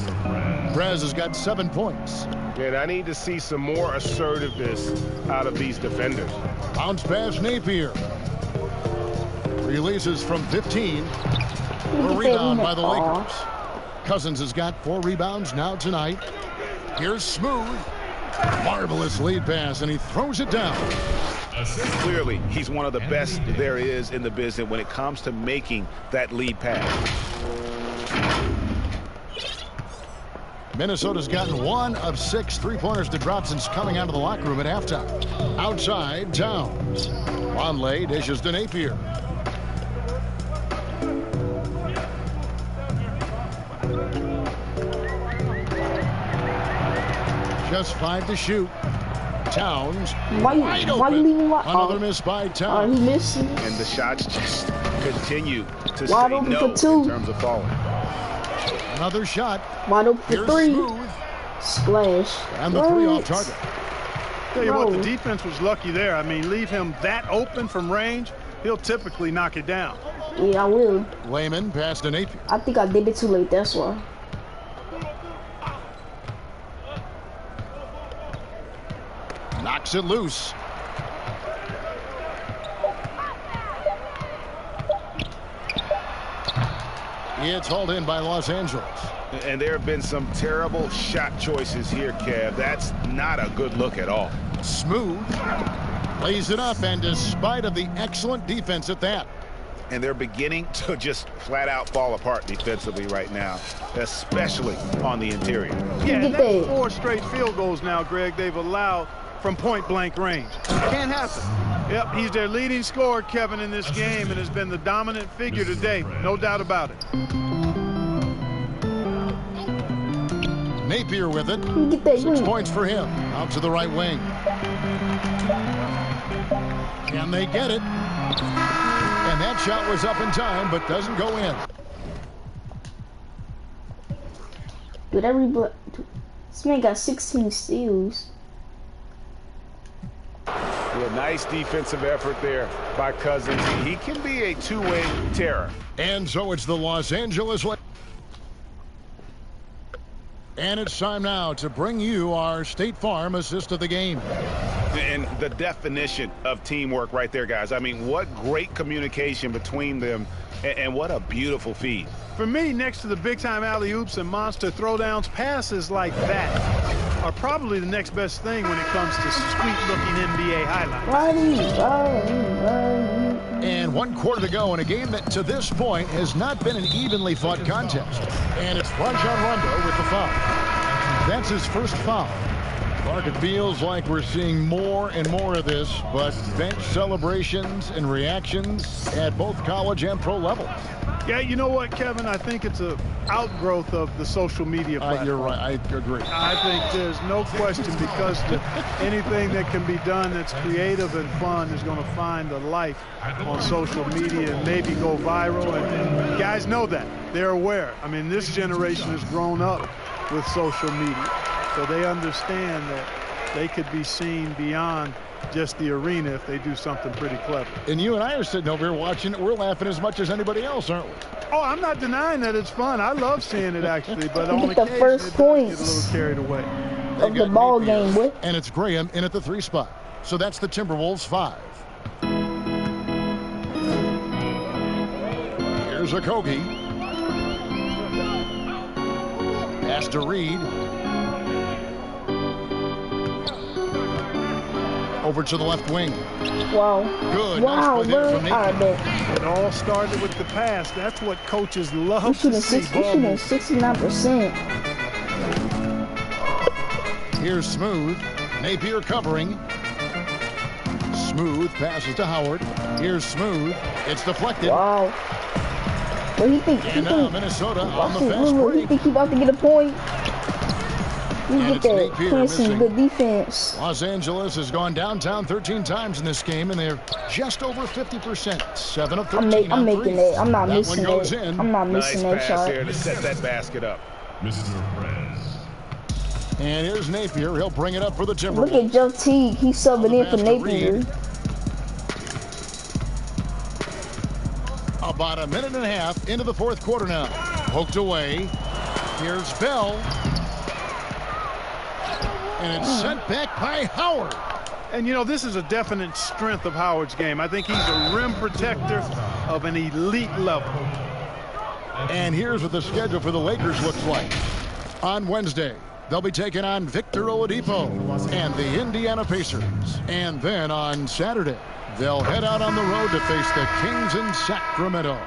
Perez has got 7 points. And I need to see some more assertiveness out of these defenders. Bounce pass Napier. Releases from 15. A rebound by the Lakers. Cousins has got 4 rebounds now tonight. Here's Smooth. Marvelous lead pass, and he throws it down. Clearly, he's one of the best there is in the business when it comes to making that lead pass. Minnesota's gotten 1 of 6 3-pointers to drop since coming out of the locker room at halftime. Outside, Towns. Conley dishes to Napier. Just 5 to shoot. Towns. Why you leaving wide? Another miss by Towns. He missing. And the shots just continue to Wide say open no for 2. in terms of falling. Another shot. Wide open for 3. Smooth. Splash. And the 3 off target. Tell you what, the defense was lucky there. I mean, leave him that open from range, he'll typically knock it down. Yeah, I will. Layman passed to Napier. I think I did it too late, that's why. Knocks it loose. It's hauled in by Los Angeles. And there have been some terrible shot choices here, Kev. That's not a good look at all. Smooth lays it up, and despite of the excellent defense at that. And they're beginning to just flat out fall apart defensively right now, especially on the interior. Yeah, and that's 4 straight field goals now, Greg, they've allowed from point-blank range. Can't happen. Yep, he's their leading scorer, Kevin, in this game, and has been the dominant figure today, no doubt about it. Napier with it. Get that 6 points for him. Out to the right wing. Can they get it? And that shot was up in time, but doesn't go in. Dude, this man got 16 steals. Yeah, nice defensive effort there by Cousins. He can be a two-way terror. And so it's the Los Angeles Lakers. And it's time now to bring you our State Farm assist of the game. And the definition of teamwork right there, guys. I mean, what great communication between them, and what a beautiful feed. For me, next to the big-time alley-oops and monster throwdowns, passes like that are probably the next best thing when it comes to sweet-looking NBA highlights. And 1 quarter to go in a game that to this point has not been an evenly fought contest. And it's Rajon Rondo with the foul. That's his first foul. Mark, it feels like we're seeing more and more of this, but bench celebrations and reactions at both college and pro levels. Yeah, you know what, Kevin? I think it's an outgrowth of the social media platform. You're right. I agree. I think there's no question, because anything that can be done that's creative and fun is going to find a life on social media and maybe go viral. And guys know that. They're aware. I mean, this generation has grown up with social media, so they understand that they could be seen beyond just the arena if they do something pretty clever. And you and I are sitting over here watching it. We're laughing as much as anybody else, aren't we? Oh, I'm not denying that it's fun. I love seeing it, actually, but on the occasion first it points does get a little carried away. of the ball game, boy. And it's Graham in at the 3 spot. So that's the Timberwolves 5. Here's Okogie. Pass to Reed. Over to the left wing. Wow. Good. Wow, nice play there from Napier. It all started with the pass. That's what coaches love to see. We're shooting 69%. Here's Smooth. Napier covering. Smooth passes to Howard. Here's Smooth. It's deflected. Wow. Well, and now Minnesota on the fast break. He think he about to get a point. You get that. Playing some good defense. Los Angeles has gone downtown 13 times in this game, and they're just over 50%. 7 of 13 I'm making it. I'm not that missing one goes it. In. I'm not missing that pass shot. there to set that basket up. And here's Napier. He'll bring it up for the Timberwolves. Look at Jeff Teague. He's subbing in for Napier. About a minute and a half into the 4th quarter now. Poked away. Here's Bell. And it's sent back by Howard. And, you know, this is a definite strength of Howard's game. I think he's a rim protector of an elite level. And here's what the schedule for the Lakers looks like. On Wednesday, they'll be taking on Victor Oladipo and the Indiana Pacers. And then on Saturday, they'll head out on the road to face the Kings in Sacramento.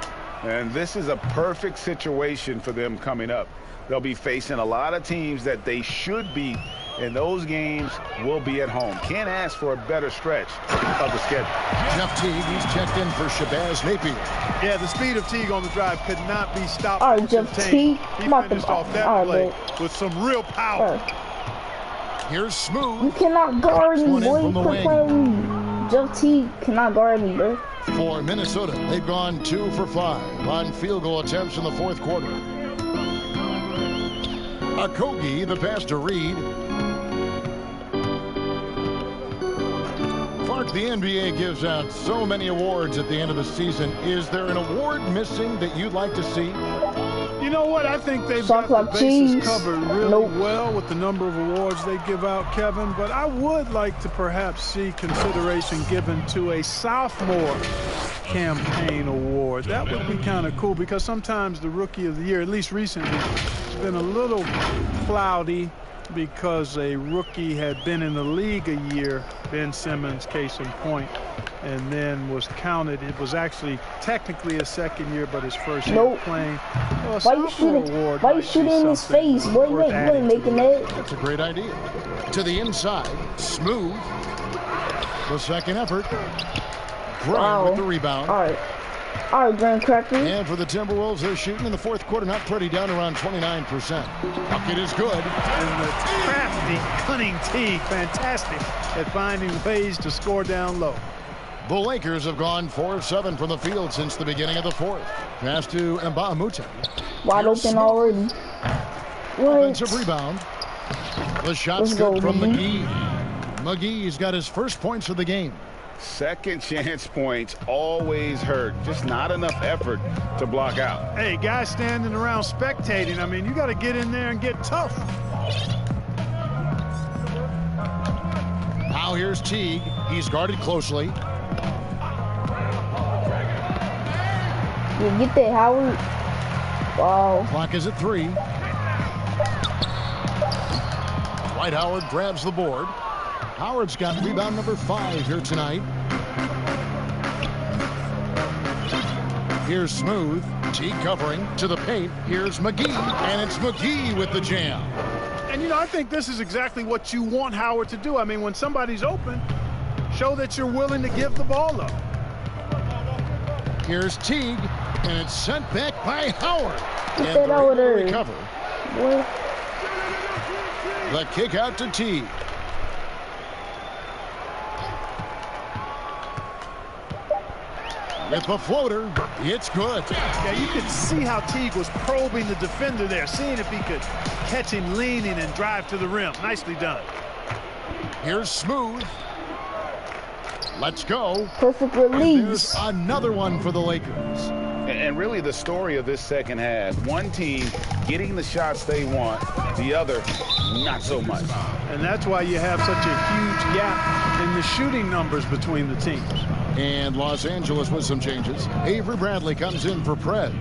And this is a perfect situation for them coming up. They'll be facing a lot of teams that they should beat, and those games will be at home. Can't ask for a better stretch of the schedule. Jeff Teague, he's checked in for Shabazz Napier. Yeah, the speed of Teague on the drive could not be stopped. All right, Jeff Teague. He finished off that play with some real power. Here's Smooth. You cannot guard me, boy. Quit playing me. Jeff Teague cannot guard me, bro. For Minnesota, they've gone 2 for 5 on field goal attempts in the 4th quarter. Okogie, the pass to Reed. Clark, the NBA gives out so many awards at the end of the season. Is there an award missing that you'd like to see? You know what? I think they've got the bases covered really well with the number of awards they give out, Kevin. But I would like to perhaps see consideration given to a sophomore campaign award. That would be kind of cool, because sometimes the Rookie of the Year, at least recently, has been a little cloudy because a rookie had been in the league a year, Ben Simmons, case in point, and then was counted. It was actually technically a second year, but his first year playing. Well, why you shooting in his face, boy? You ain't making that. That's a great idea. To the inside, Smooth. The second effort. Graham with the rebound. All All right, Grand Cracker. And for the Timberwolves, they're shooting in the fourth quarter, not pretty, down around 29%. Bucket is good. And the crafty, cunning Teague, fantastic at finding ways to score down low. The Lakers have gone 4 of 7 from the field since the beginning of the fourth. Pass to Mbah a Moute. Wide open already. What? Offensive rebound. The shot's good from McGee. McGee's got his first points of the game. Second chance points always hurt. Just not enough effort to block out. Hey, guys standing around spectating, I mean, you got to get in there and get tough. Now here's Teague. He's guarded closely. Yeah, get that, Howard. Wow. Clock is at 3. Dwight Howard grabs the board. Howard's got rebound number 5 here tonight. Here's Smooth. Teague covering to the paint. Here's McGee, and it's McGee with the jam. And, you know, I think this is exactly what you want Howard to do. I mean, when somebody's open, show that you're willing to give the ball up. Here's Teague, and it's sent back by Howard. Get and that over there. Recover. What? The kick out to Teague. With the floater, it's good. Yeah, you could see how Teague was probing the defender there, seeing if he could catch him leaning and drive to the rim. Nicely done. Here's Smooth. Let's go. Perfect release. There's another one for the Lakers. And really the story of this second half, one team getting the shots they want, the other not so much. And that's why you have such a huge gap in the shooting numbers between the teams. And Los Angeles with some changes. Avery Bradley comes in for Prez.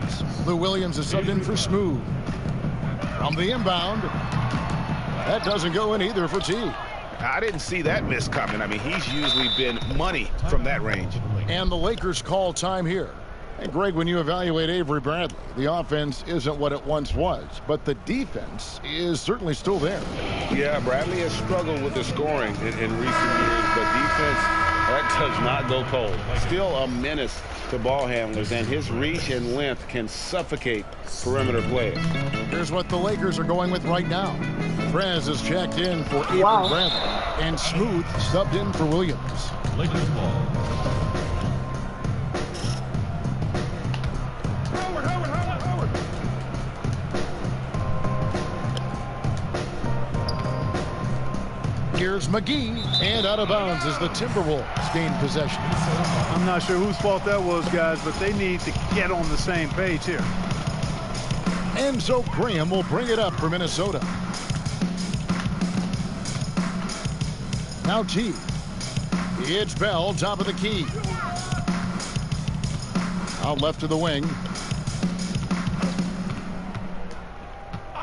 Lou Williams is subbed in for Smooth. On the inbound, that doesn't go in either for Teague. I didn't see that miss coming. I mean, he's usually been money from that range. And the Lakers call time here. And Greg, when you evaluate Avery Bradley, the offense isn't what it once was, but the defense is certainly still there. Yeah, Bradley has struggled with the scoring in recent years, but defense, that does not go cold. Still a menace to ball handlers, and his reach and length can suffocate perimeter players. Here's what the Lakers are going with right now. Prez is checked in for Avery Bradley, and Smooth subbed in for Williams. Lakers ball. Here's McGee, and out of bounds as the Timberwolves gain possession. I'm not sure whose fault that was, guys, but they need to get on the same page here. Enzo Graham will bring it up for Minnesota. Now Teague. It's Bell, top of the key. Out left to the wing.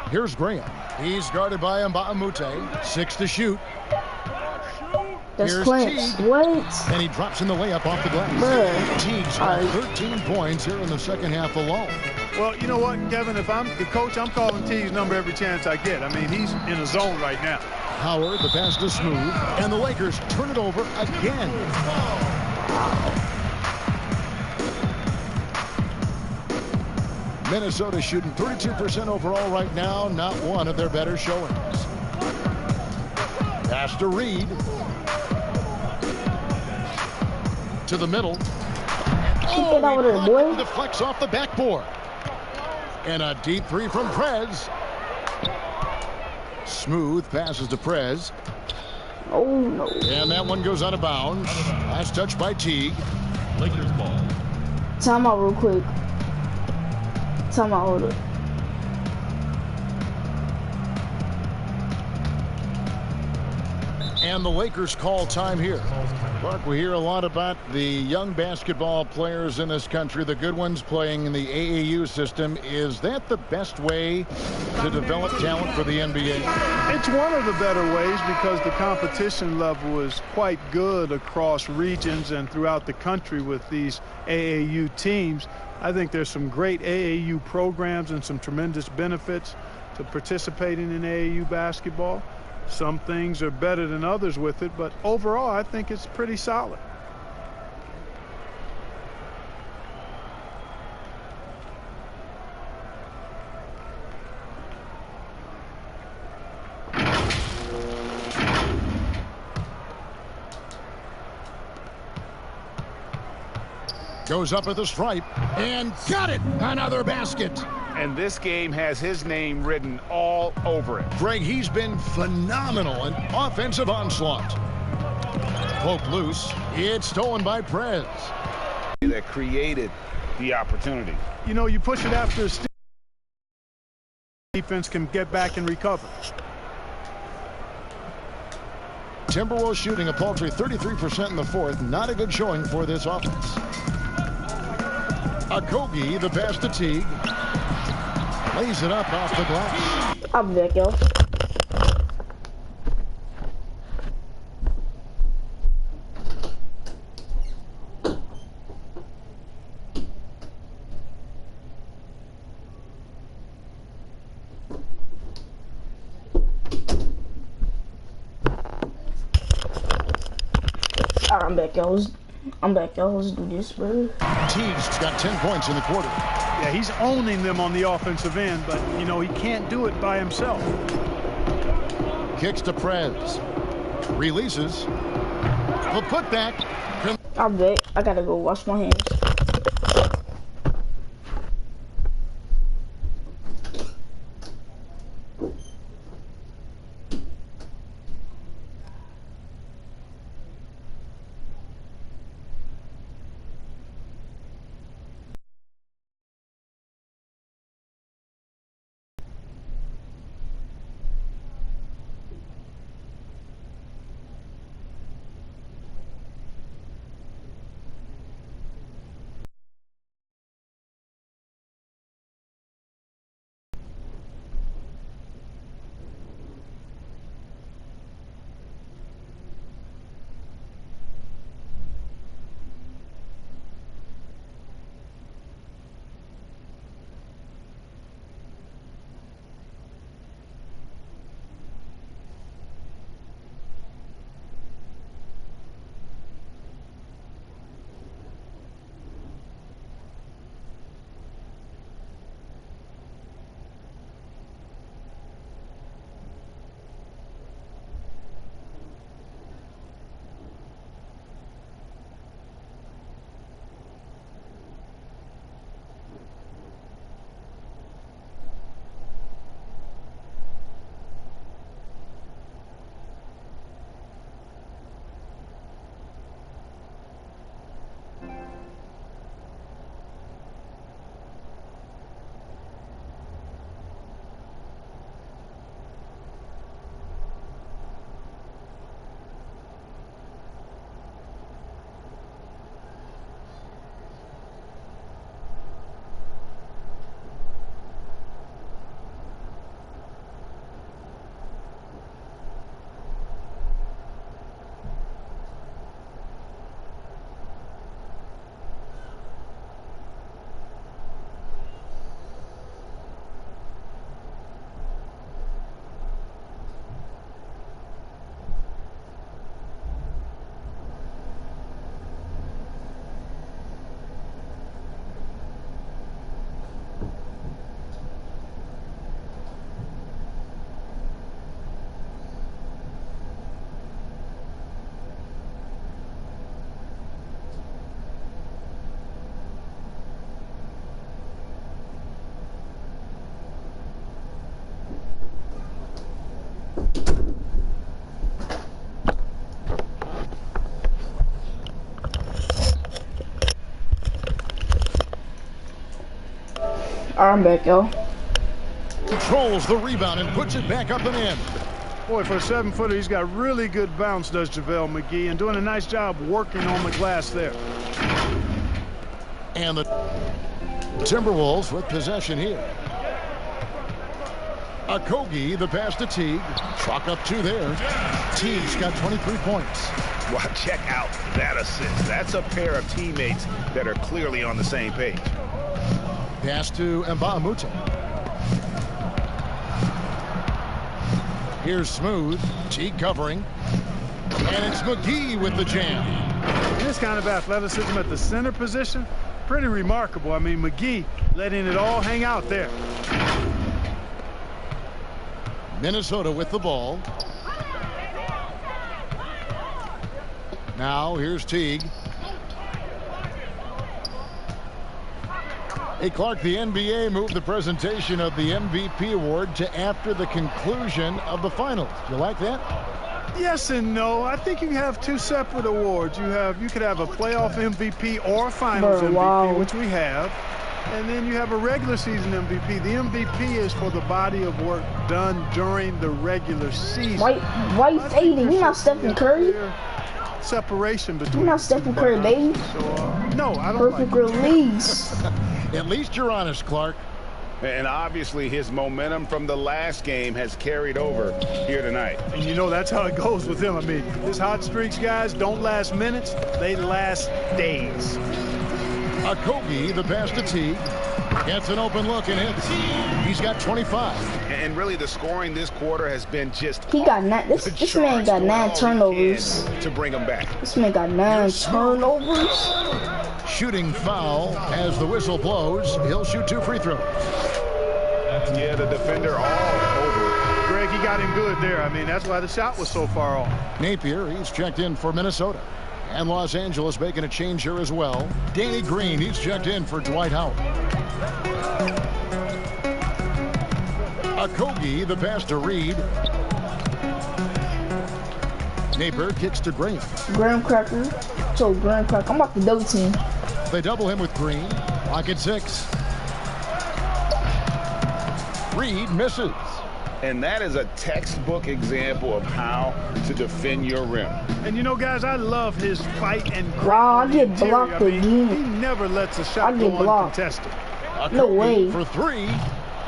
Here's Graham. He's guarded by Mbah a Moute. 6 to shoot. That's clamps. What? And he drops in the layup off the glass. Teague's got 13 points here in the second half alone. Well, you know what, Kevin? If I'm the coach, I'm calling Teague's number every chance I get. I mean, he's in a zone right now. Howard, the pass to Smooth, and the Lakers turn it over again. Minnesota shooting 32% overall right now, not one of their better showings. Pass to Reed. To the middle. Keep it over there, boy. Deflects off the backboard. And a deep three from Prez. Smooth passes to Prez. Oh, no. And that one goes out of bounds. Last touch by Teague. Lakers ball. Time out real quick. Time out, hold it. And the Lakers call time here. Clark, we hear a lot about the young basketball players in this country, the good ones playing in the AAU system. Is that the best way to develop talent for the NBA? It's one of the better ways because the competition level is quite good across regions and throughout the country with these AAU teams. I think there's some great AAU programs and some tremendous benefits to participating in AAU basketball. Some things are better than others with it, but overall, I think it's pretty solid. Goes up at the stripe and got it. Another basket. And this game has his name written all over it. Greg, he's been phenomenal in offensive onslaught. Poke loose. It's stolen by Prez. That created the opportunity. You know, you push it after a steal. Defense can get back and recover. Timberwolves shooting a paltry 33% in the fourth. Not a good showing for this offense. Okogie, the pass to Teague. Lays it up off the glass. I'm back, yo. I'm back, yo. Let's do this, bro. Teague's got 10 points in the quarter. Yeah, he's owning them on the offensive end, but, you know, he can't do it by himself. Kicks to Prez. Releases. The putback. I'm back. I gotta go wash my hands. I'm back, yo. Controls the rebound and puts it back up and in. Boy, for a 7-footer, he's got really good bounce, does JaVale McGee, and doing a nice job working on the glass there. And the Timberwolves with possession here. Okogie, the pass to Teague. Chalk up 2 there. Teague's got 23 points. Well, check out that assist. That's a pair of teammates that are clearly on the same page. Pass to Mbah a Moute. Here's Smooth. Teague covering. And it's McGee with the jam. This kind of athleticism at the center position, pretty remarkable. I mean, McGee letting it all hang out there. Minnesota with the ball. Now here's Teague. Hey, Clark, the NBA moved the presentation of the MVP award to after the conclusion of the finals. You like that? Yes and no. I think you have two separate awards. You could have a playoff MVP or a finals MVP, which we have. And then you have a regular season MVP. The MVP is for the body of work done during the regular season. Why you fading? You're not Stephen Curry. Separation between. You're not Stephen Curry, baby. So, no, I don't. Perfect release. At least you're honest, Clark. And obviously his momentum from the last game has carried over here tonight. And you know that's how it goes with him. I mean, his hot streaks, guys, don't last minutes. They last days. Okogie, the pass to Teague. Gets an open look and hits. He's got 25. And really the scoring this quarter has been just... He got this man got 9 turnovers. To bring him back. This man got 9 turnovers. Shooting foul as the whistle blows. He'll shoot 2 free throws. Yeah, the defender all over. Greg, he got him good there. I mean, that's why the shot was so far off. Napier, he's checked in for Minnesota. And Los Angeles making a change here as well. Danny Green, he's checked in for Dwight Howard. Okogie, the pass to Reed. Napier kicks to Graham. Graham Cracker. So Graham Cracker. I'm about to double team. They double him with Green. Pocket 6. Reed misses. And that is a textbook example of how to defend your rim. And you know, guys, I love his fight and wow, I get blocked again. He never lets a shot go uncontested. No way. For 3.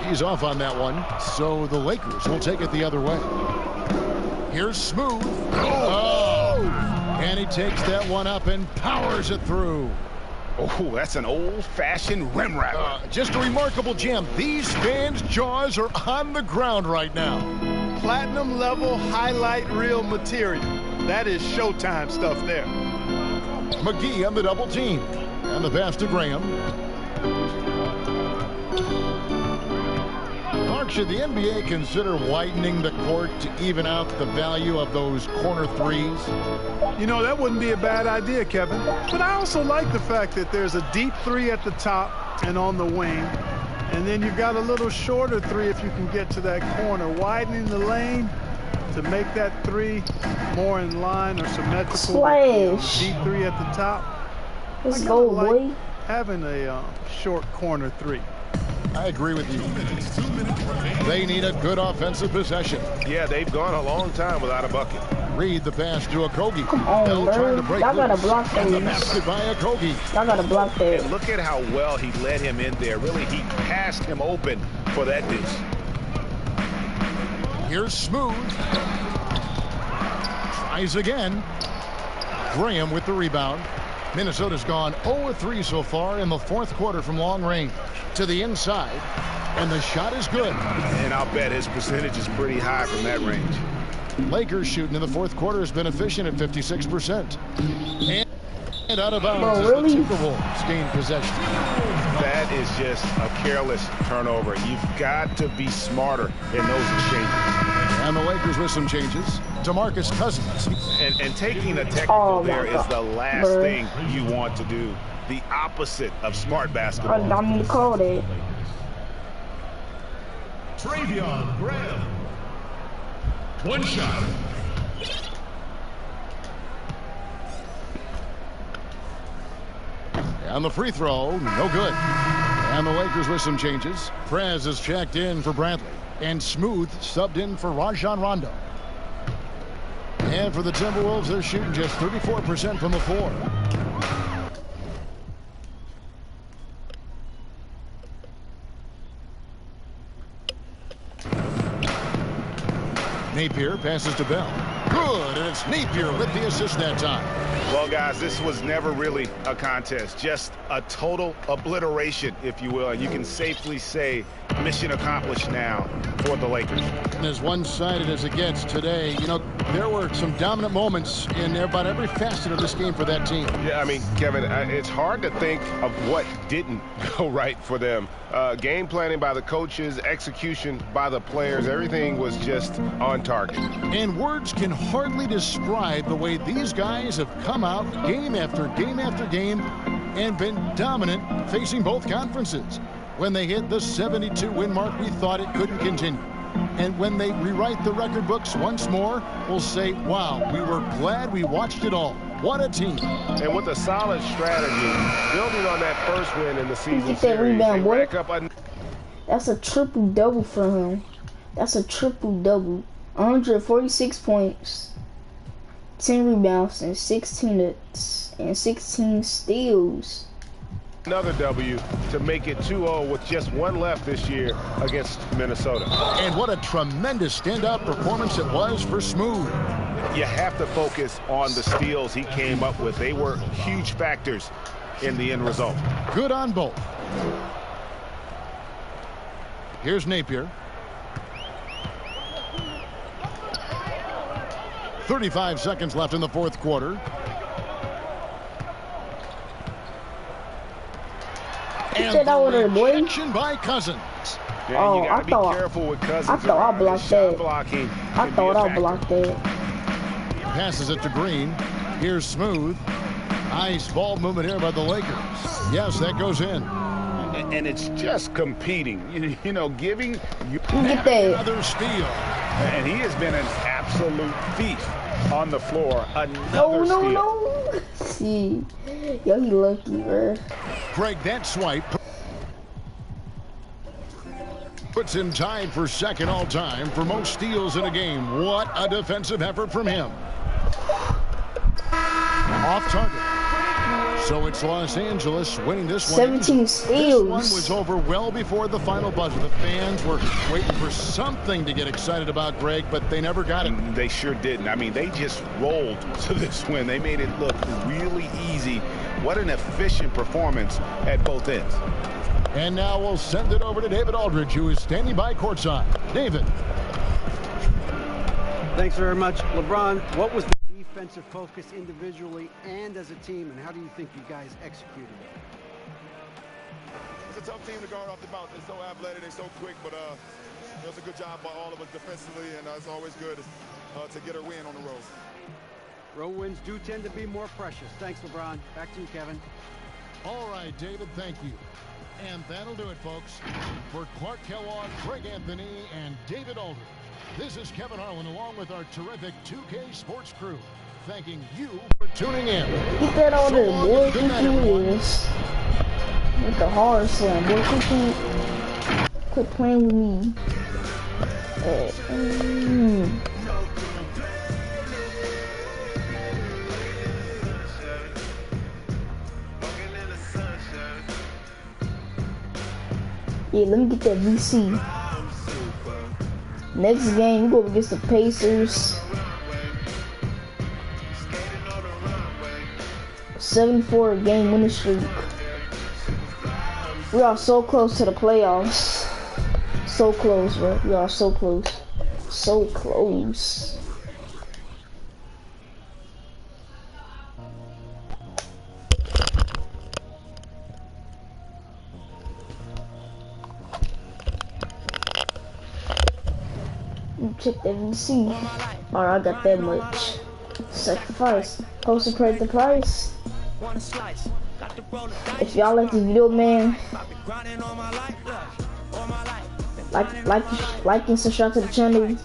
He's off on that one. So the Lakers will take it the other way. Here's Smooth. Oh! And he takes that one up and powers it through. Oh, that's an old-fashioned rim wrapper. Just a remarkable gem. These fans' jaws are on the ground right now. Platinum level highlight reel material. That is Showtime stuff there. McGee on the double team. And the pass to Graham. Clark, should the NBA consider widening the court to even out the value of those corner threes? You know, that wouldn't be a bad idea, Kevin. But I also like the fact that there's a deep 3 at the top and on the wing. And then you've got a little shorter 3 if you can get to that corner. Widening the lane to make that 3 more in line or symmetrical. Splash. Deep 3 at the top. Let's go, boy. Having a short corner 3. I agree with you. They need a good offensive possession. Yeah, they've gone a long time without a bucket. Reed the pass to Okogie. Come on, bro. Y'all gotta block those. And the basket by Okogie. Y'all gotta block that. And look at how well he led him in there. Really, he passed him open for that dish. Here's Smooth. Tries again. Graham with the rebound. Minnesota's gone 0-3 so far in the 4th quarter from long range. To the inside. And the shot is good. And I'll bet his percentage is pretty high from that range. Lakers shooting in the 4th quarter has been efficient at 56%. And out of bounds as the Timberwolves gain possession. That is just a careless turnover. You've got to be smarter in those exchanges. And the Lakers with some changes. DeMarcus Cousins. And taking a technical there is the last thing you want to do. The opposite of smart basketball. I need to call that. Travion Graham. 1 shot. And the free throw, no good. And the Lakers with some changes. Prez is checked in for Bradley. And Smooth subbed in for Rajon Rondo. And for the Timberwolves, they're shooting just 34% from the floor. Napier passes to Bell. Good, and it's Napier with the assist that time. Well, guys, this was never really a contest, just a total obliteration, if you will. And you can safely say mission accomplished now for the Lakers. And as one-sided as it gets today, you know, there were some dominant moments in about every facet of this game for that team. Yeah, I mean, Kevin, it's hard to think of what didn't go right for them. Game planning by the coaches, execution by the players, everything was just on target. And words can hardly describe the way these guys have come out game after game after game and been dominant facing both conferences. When they hit the 72-win mark, we thought it couldn't continue. And when they rewrite the record books once more, we'll say, wow, we were glad we watched it all. What a team. And with a solid strategy, building on that first win in the season Get that series, rebound, they boy. rack up a... That's a triple-double for him. That's a triple-double. 146 points, 10 rebounds, and 16 steals. Another W to make it 2-0 with just one left this year against Minnesota. And what a tremendous standout performance it was for Smooth. You have to focus on the steals he came up with. They were huge factors in the end result. Good on both. Here's Napier. 35 seconds left in the fourth quarter. And the rejection by Cousins. Yeah, oh, you gotta be careful with Cousins. I thought I blocked that. I thought I blocked that. Passes it to Green. Here's Smooth. Nice ball movement here by the Lakers. Yes, that goes in. And it's just competing, you know, giving you get that. Another steal. And he has been an absolute thief on the floor. No. See, yo, he lucky, bro. Greg, that swipe puts him tied for second all time for most steals in a game. What a defensive effort from him. Off target. So it's Los Angeles winning this one. 17 steals. This one was over well before the final buzzer. The fans were waiting for something to get excited about, Greg, but they never got it. They sure didn't. I mean, they just rolled to this win. They made it look really easy. What an efficient performance at both ends. And now we'll send it over to David Aldridge, who is standing by courtside. David. Thanks very much. LeBron, what was the defensive focus individually and as a team, and how do you think you guys executed it? It's a tough team to guard off the bounce. They're so athletic, they're so quick, but it was a good job by all of us defensively, and it's always good to get a win on the road. Road wins do tend to be more precious. Thanks, LeBron. Back to you, Kevin. All right, David, thank you. And that'll do it, folks. For Clark Kellogg, Greg Anthony, and David Aldridge, this is Kevin Harlan along with our terrific 2K Sports crew, thanking you for tuning in. Get that on there, boy. With the hard slam, boy. Quit playing with me. Yeah, let me get that VC. Next game, we go against the Pacers. 74 game winning streak. We are so close to the playoffs. So close, bro. We are so close. So close. Check that VC. Alright, I got that much. Sacrifice. Consecrate the price. If y'all like this video, man, like and subscribe to the channel.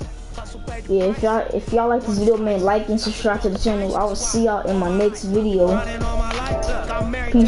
Yeah, if y'all like this video, man, like and subscribe to the channel. I will see y'all in my next video. Peace.